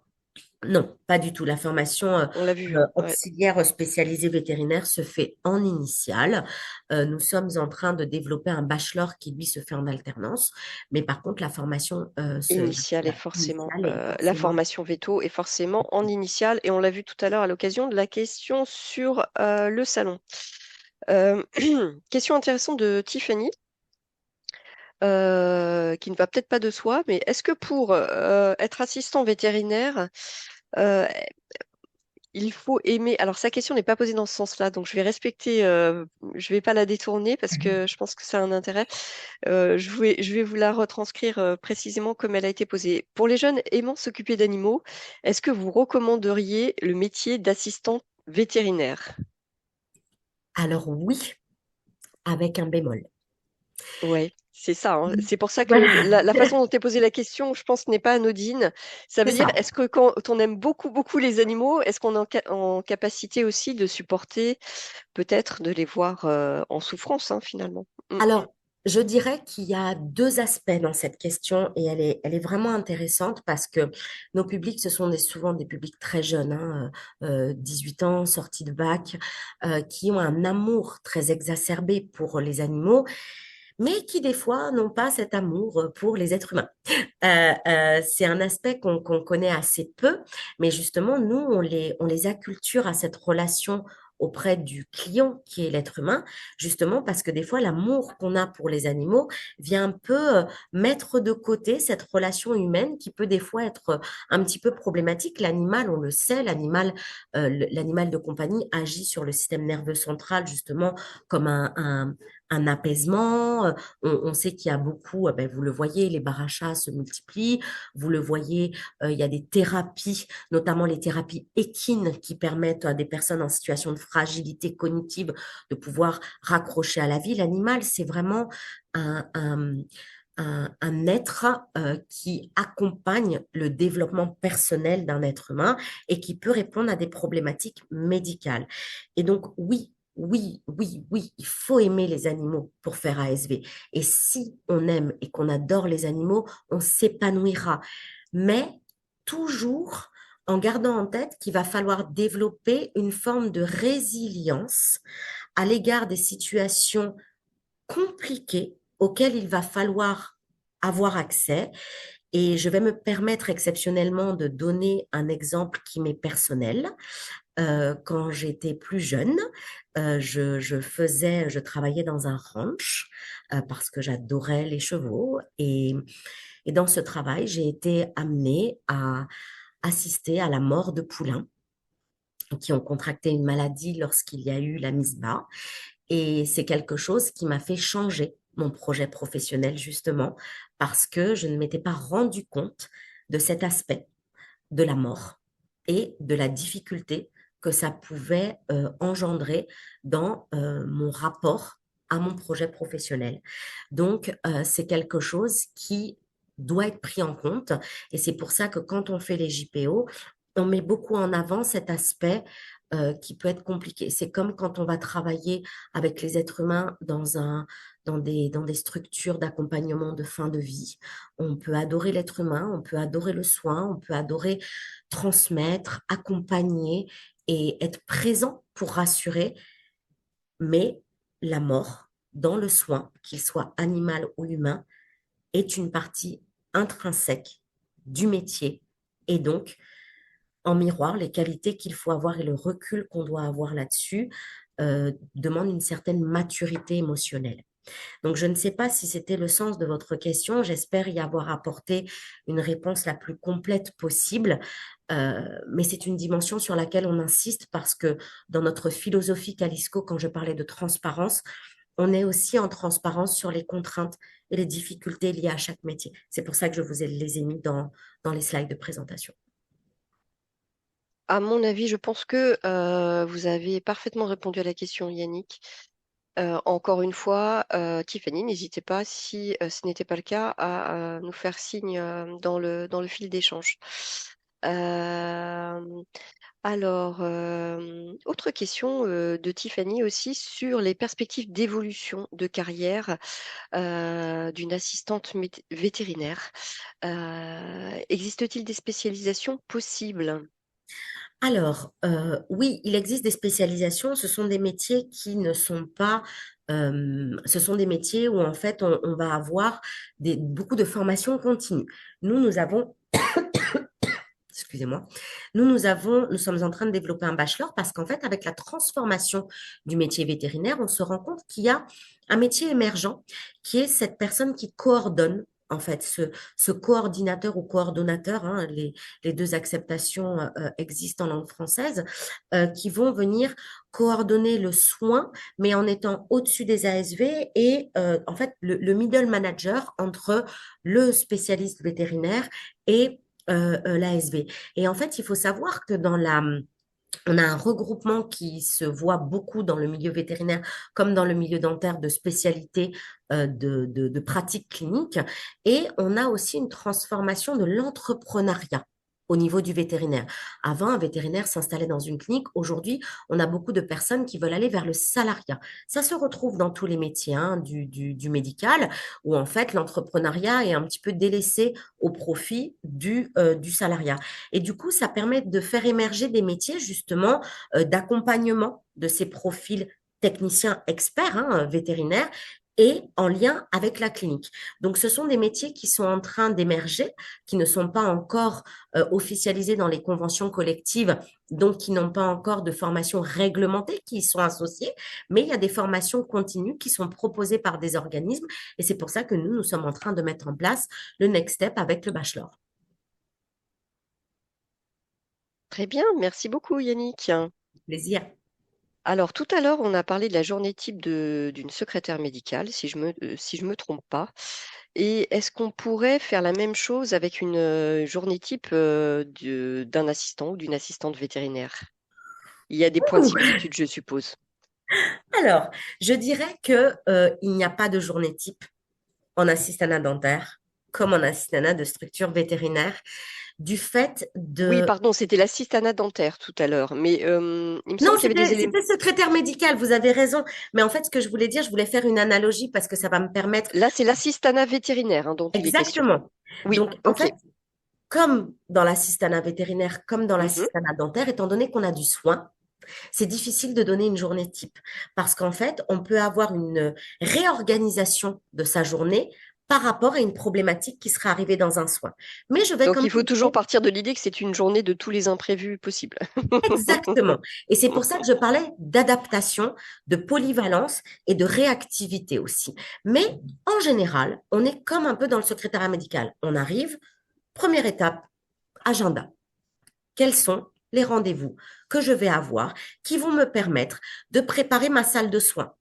Non, pas du tout. La formation On l'a vu, hein. Ouais. auxiliaire spécialisée vétérinaire se fait en initiale. Nous sommes en train de développer un bachelor qui, lui, se fait en alternance. Mais par contre, la formation Initiale est initiale est la forcément. formation veto est forcément en initiale et on l'a vu tout à l'heure à l'occasion de la question sur le salon. Euh, Question intéressante de Tiffany, qui ne va peut-être pas de soi, mais est-ce que pour être assistant vétérinaire, euh, il faut aimer. Alors, sa question n'est pas posée dans ce sens-là, donc je vais respecter, je vais pas la détourner parce que je pense que ça a un intérêt. Je vais vous la retranscrire précisément comme elle a été posée. Pour les jeunes aimant s'occuper d'animaux, est-ce que vous recommanderiez le métier d'assistant vétérinaire? Alors oui, avec un bémol. Ouais, c'est ça, hein. C'est pour ça que Voilà, la façon dont tu as posé la question, je pense, n'est pas anodine. Ça c'est veut dire, ça. est-ce que quand on aime beaucoup, beaucoup les animaux, est-ce qu'on est en capacité aussi de supporter, peut-être, de les voir en souffrance, hein, finalement? Mm. Alors, je dirais qu'il y a deux aspects dans cette question et elle est vraiment intéressante parce que nos publics, ce sont souvent des publics très jeunes, hein, 18 ans, sortis de bac, qui ont un amour très exacerbé pour les animaux, mais qui des fois n'ont pas cet amour pour les êtres humains. C'est un aspect qu'on connaît assez peu, mais justement, nous, on les acculture à cette relation auprès du client qui est l'être humain, justement parce que des fois, l'amour qu'on a pour les animaux vient un peu mettre de côté cette relation humaine qui peut des fois être un petit peu problématique. L'animal, on le sait, l'animal de compagnie agit sur le système nerveux central, justement, comme un apaisement. On sait qu'il y a beaucoup, ben, vous le voyez, les barachas se multiplient, vous le voyez, il y a des thérapies, notamment les thérapies équines qui permettent à des personnes en situation de fragilité cognitive de pouvoir raccrocher à la vie. L'animal, c'est vraiment un, un, un être qui accompagne le développement personnel d'un être humain et qui peut répondre à des problématiques médicales. Et donc, oui, oui, oui, oui, il faut aimer les animaux pour faire ASV. Et si on aime et qu'on adore les animaux, on s'épanouira. Mais toujours en gardant en tête qu'il va falloir développer une forme de résilience à l'égard des situations compliquées auxquelles il va falloir avoir accès. Et je vais me permettre exceptionnellement de donner un exemple qui m'est personnel. Quand j'étais plus jeune, je travaillais dans un ranch parce que j'adorais les chevaux. Et dans ce travail, j'ai été amenée à assister à la mort de poulains qui ont contracté une maladie lorsqu'il y a eu la mise bas. Et c'est quelque chose qui m'a fait changer mon projet professionnel, justement, parce que je ne m'étais pas rendu compte de cet aspect de la mort et de la difficulté que ça pouvait engendrer dans mon rapport à mon projet professionnel. Donc, c'est quelque chose qui doit être pris en compte et c'est pour ça que quand on fait les JPO, on met beaucoup en avant cet aspect qui peut être compliqué. C'est comme quand on va travailler avec les êtres humains dans des structures d'accompagnement de fin de vie. On peut adorer l'être humain, on peut adorer le soin, on peut adorer transmettre, accompagner et être présent pour rassurer, mais la mort dans le soin, qu'il soit animal ou humain, est une partie intrinsèque du métier et donc en miroir, les qualités qu'il faut avoir et le recul qu'on doit avoir là-dessus demandent une certaine maturité émotionnelle. Donc, je ne sais pas si c'était le sens de votre question. J'espère y avoir apporté une réponse la plus complète possible. Mais c'est une dimension sur laquelle on insiste parce que dans notre philosophie Calisco, quand je parlais de transparence, on est aussi en transparence sur les contraintes et les difficultés liées à chaque métier. C'est pour ça que les ai mis dans les slides de présentation. À mon avis, je pense que vous avez parfaitement répondu à la question, Yannick. Encore une fois, Tiffany, n'hésitez pas, si ce n'était pas le cas, à nous faire signe dans le fil d'échange. Euh, autre question de Tiffany aussi sur les perspectives d'évolution de carrière d'une assistante vétérinaire. Existe-t-il des spécialisations possibles? Alors, oui, il existe des spécialisations. Ce sont des métiers qui ne sont pas, ce sont des métiers où en fait on va avoir beaucoup de formations continues. Nous avons, excusez-moi, nous sommes en train de développer un bachelor parce qu'en fait, avec la transformation du métier vétérinaire, on se rend compte qu'il y a un métier émergent qui est cette personne qui coordonne en fait, ce coordinateur ou coordonnateur, hein, les deux acceptations existent en langue française, qui vont venir coordonner le soin, mais en étant au-dessus des ASV et en fait le middle manager entre le spécialiste vétérinaire et l'ASV. Et en fait, il faut savoir que on a un regroupement qui se voit beaucoup dans le milieu vétérinaire comme dans le milieu dentaire de spécialités de pratiques cliniques. Et on a aussi une transformation de l'entrepreneuriat au niveau du vétérinaire. Avant, un vétérinaire s'installait dans une clinique. Aujourd'hui, on a beaucoup de personnes qui veulent aller vers le salariat. Ça se retrouve dans tous les métiers hein, du médical, où en fait l'entrepreneuriat est un petit peu délaissé au profit du salariat. Et du coup, ça permet de faire émerger des métiers justement d'accompagnement de ces profils techniciens experts, hein, vétérinaires, et en lien avec la clinique. Donc, ce sont des métiers qui sont en train d'émerger, qui ne sont pas encore officialisés dans les conventions collectives, donc qui n'ont pas encore de formation réglementée qui y sont associées, mais il y a des formations continues qui sont proposées par des organismes, et c'est pour ça que nous sommes en train de mettre en place le Next Step avec le bachelor. Très bien, merci beaucoup Yannick. Plaisir. Alors tout à l'heure, on a parlé de la journée type d'une secrétaire médicale, si je me trompe pas. Et est-ce qu'on pourrait faire la même chose avec une journée type d'un assistant ou d'une assistante vétérinaire? Il y a des points de similitude, je suppose. Alors, je dirais que il n'y a pas de journée type en assistanat dentaire comme en assistanat de structure vétérinaire du fait Oui, de... pardon, c'était l'assistanat dentaire tout à l'heure, mais il me Non, semble qu'il y avait des éléments. c'était secrétaire médical, vous avez raison. Mais en fait, ce que je voulais dire, je voulais faire une analogie parce que ça va me permettre... Là, c'est l'assistanat vétérinaire hein, dont il est question. Exactement. Oui, Donc, en ok. fait, comme dans l'assistanat vétérinaire, comme dans Mhm. l'assistanat dentaire, étant donné qu'on a du soin, c'est difficile de donner une journée type parce qu'en fait, on peut avoir une réorganisation de sa journée par rapport à une problématique qui sera arrivée dans un soin. Mais je vais Donc, quand il faut même toujours partir de l'idée que c'est une journée de tous les imprévus possibles. exactement. Et c'est pour ça que je parlais d'adaptation, de polyvalence et de réactivité aussi. Mais en général, on est comme un peu dans le secrétariat médical. On arrive, première étape, agenda. Quels sont les rendez-vous que je vais avoir qui vont me permettre de préparer ma salle de soins?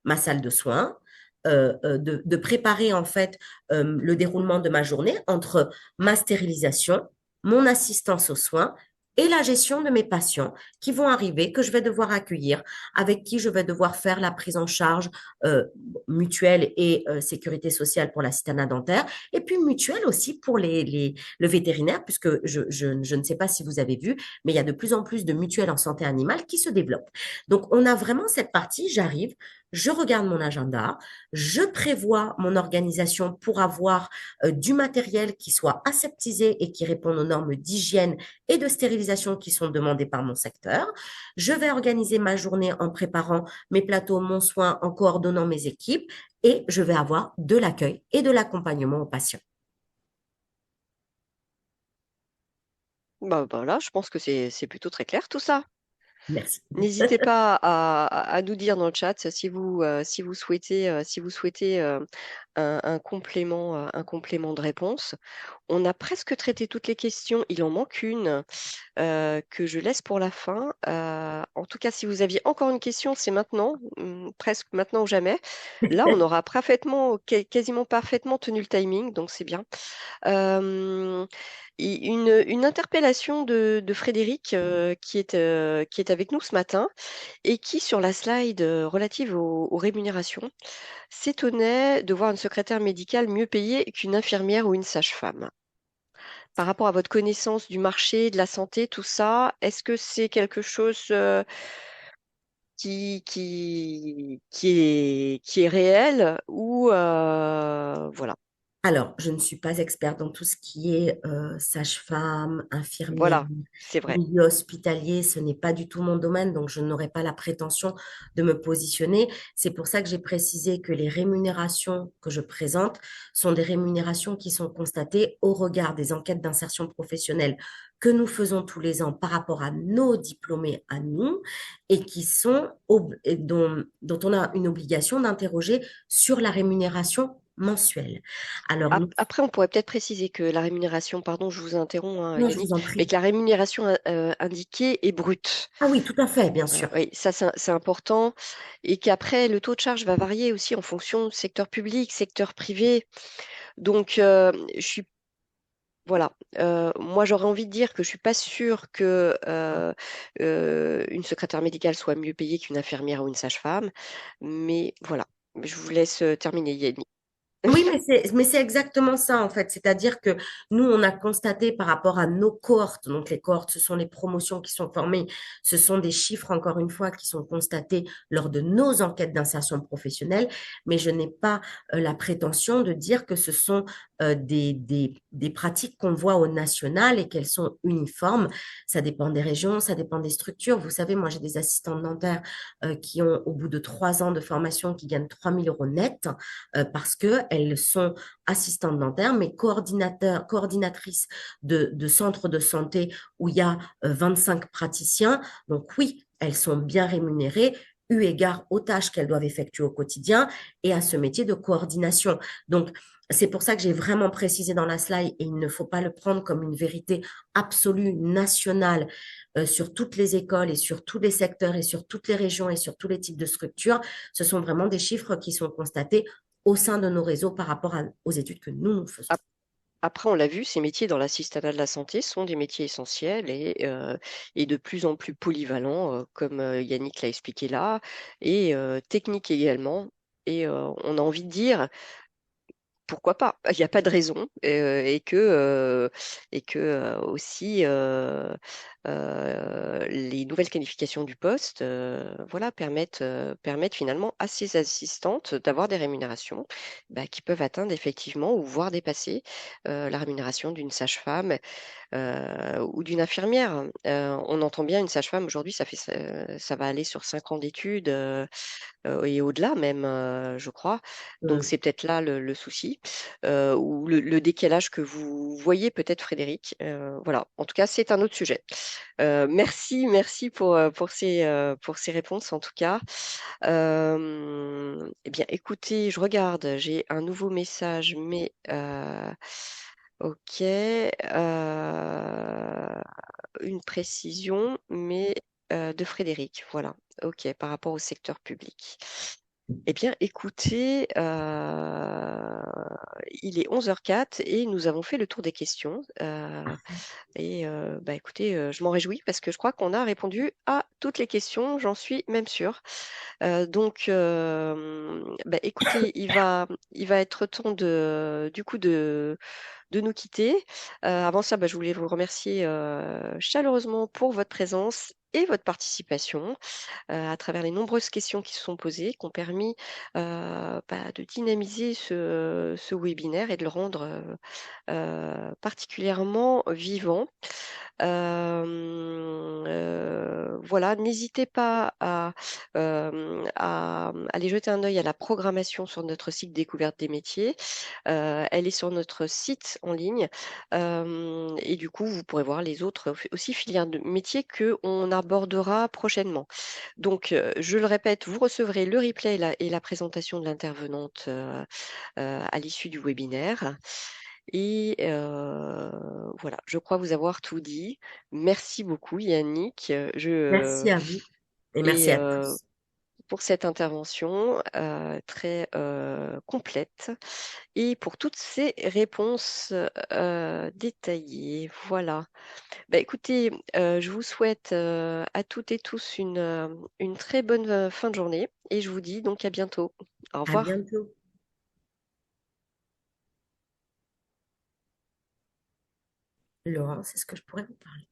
Ma salle de soins, de préparer en fait le déroulement de ma journée entre ma stérilisation, mon assistance aux soins et la gestion de mes patients qui vont arriver, que je vais devoir accueillir, avec qui je vais devoir faire la prise en charge euh, mutuelle et sécurité sociale pour l'assistanat dentaire, et puis mutuelle aussi pour le vétérinaire, puisque je ne sais pas si vous avez vu, mais il y a de plus en plus de mutuelles en santé animale qui se développent. Donc, on a vraiment cette partie, j'arrive, je regarde mon agenda, je prévois mon organisation pour avoir du matériel qui soit aseptisé et qui réponde aux normes d'hygiène et de stérilisation qui sont demandées par mon secteur. Je vais organiser ma journée en préparant mes plateaux, mon soin, en coordonnant mes équipes et je vais avoir de l'accueil et de l'accompagnement aux patients. Bah là, je pense que c'est plutôt très clair tout ça. Merci. N'hésitez pas à nous dire dans le chat si vous souhaitez un complément de réponse. On a presque traité toutes les questions. Il en manque une que je laisse pour la fin. En tout cas, si vous aviez encore une question, c'est maintenant, presque maintenant ou jamais. Là, on aura quasiment parfaitement tenu le timing, donc c'est bien. Euh, une interpellation de Frédéric qui est avec nous ce matin et qui, sur la slide relative aux rémunérations, s'étonnait de voir une secrétaire médicale mieux payée qu'une infirmière ou une sage-femme. Par rapport à votre connaissance du marché, de la santé, tout ça, est-ce que c'est quelque chose qui est réel ou voilà, Alors, je ne suis pas experte dans tout ce qui est sage-femme, infirmière, voilà, c'est vrai. milieu hospitalier. Ce n'est pas du tout mon domaine, donc je n'aurai pas la prétention de me positionner. C'est pour ça que j'ai précisé que les rémunérations que je présente sont des rémunérations qui sont constatées au regard des enquêtes d'insertion professionnelle que nous faisons tous les ans par rapport à nos diplômés à nous et qui sont et dont on a une obligation d'interroger sur la rémunération mensuel. Alors, nous, Après, on pourrait peut-être préciser que la rémunération, pardon, je vous interromps, hein, non, je vous Yannick, en mais prie. que la rémunération indiquée est brute. Ah oui, tout à fait, bien sûr. Oui, ça c'est important. Et qu'après, le taux de charge va varier aussi en fonction du secteur public, secteur privé. Donc, je suis voilà. Moi, j'aurais envie de dire que je suis pas sûre que une secrétaire médicale soit mieux payée qu'une infirmière ou une sage-femme. Mais voilà, je vous laisse terminer, Yannick. Oui, mais c'est exactement ça, en fait. C'est-à-dire que nous, on a constaté par rapport à nos cohortes, donc les cohortes, ce sont les promotions qui sont formées, ce sont des chiffres, encore une fois, qui sont constatés lors de nos enquêtes d'insertion professionnelle, mais je n'ai pas la prétention de dire que ce sont des pratiques qu'on voit au national et qu'elles sont uniformes. Ça dépend des régions, ça dépend des structures. Vous savez, moi, j'ai des assistantes dentaires qui ont, au bout de 3 ans de formation, qui gagnent 3 000 € net parce qu'elles sont assistantes dentaires, mais coordinatrices de centres de santé où il y a 25 praticiens. Donc oui, elles sont bien rémunérées eu égard aux tâches qu'elles doivent effectuer au quotidien et à ce métier de coordination. Donc, c'est pour ça que j'ai vraiment précisé dans la slide et il ne faut pas le prendre comme une vérité absolue nationale sur toutes les écoles et sur tous les secteurs et sur toutes les régions et sur tous les types de structures. Ce sont vraiment des chiffres qui sont constatés au sein de nos réseaux par rapport aux études que nous faisons. Après, on l'a vu, ces métiers dans l'assistanat de la santé sont des métiers essentiels et de plus en plus polyvalents, comme Yannick l'a expliqué là, et techniques également. Et on a envie de dire, pourquoi pas? Il n'y a pas de raison et que aussi les nouvelles qualifications du poste, voilà, permettent finalement à ces assistantes d'avoir des rémunérations bah, qui peuvent atteindre effectivement ou voire dépasser la rémunération d'une sage-femme ou d'une infirmière. On entend bien une sage-femme aujourd'hui, ça va aller sur 5 ans d'études et au-delà même, je crois. Donc Mm. c'est peut-être là le souci ou le décalage que vous voyez peut-être, Frédéric. Voilà. En tout cas, c'est un autre sujet. Merci pour ces réponses en tout cas. Eh bien, écoutez, je regarde, j'ai un nouveau message, mais ok. Une précision, mais de Frédéric. Voilà. Ok, par rapport au secteur public. Eh bien, écoutez, il est 11h04 et nous avons fait le tour des questions. Et bah, écoutez, je m'en réjouis parce que je crois qu'on a répondu à toutes les questions, j'en suis même sûre. Donc, bah, écoutez, il va être temps du coup de nous quitter. Avant ça, bah, je voulais vous remercier chaleureusement pour votre présence et votre participation à travers les nombreuses questions qui se sont posées, qui ont permis bah, de dynamiser ce webinaire et de le rendre particulièrement vivant. Voilà, n'hésitez pas à aller jeter un œil à la programmation sur notre site Découverte des métiers. Elle est sur notre site en ligne et du coup, vous pourrez voir les autres aussi filières de métiers qu'on abordera prochainement. Donc, je le répète, vous recevrez le replay et la présentation de l'intervenante à l'issue du webinaire. Et voilà, je crois vous avoir tout dit. Merci beaucoup, Yannick. Merci à vous et merci Et à tous. pour cette intervention très complète et pour toutes ces réponses détaillées. Voilà. Bah, écoutez, je vous souhaite à toutes et tous une très bonne fin de journée et je vous dis donc à bientôt. Au À revoir. bientôt. Laurent, c'est ce que je pourrais vous parler.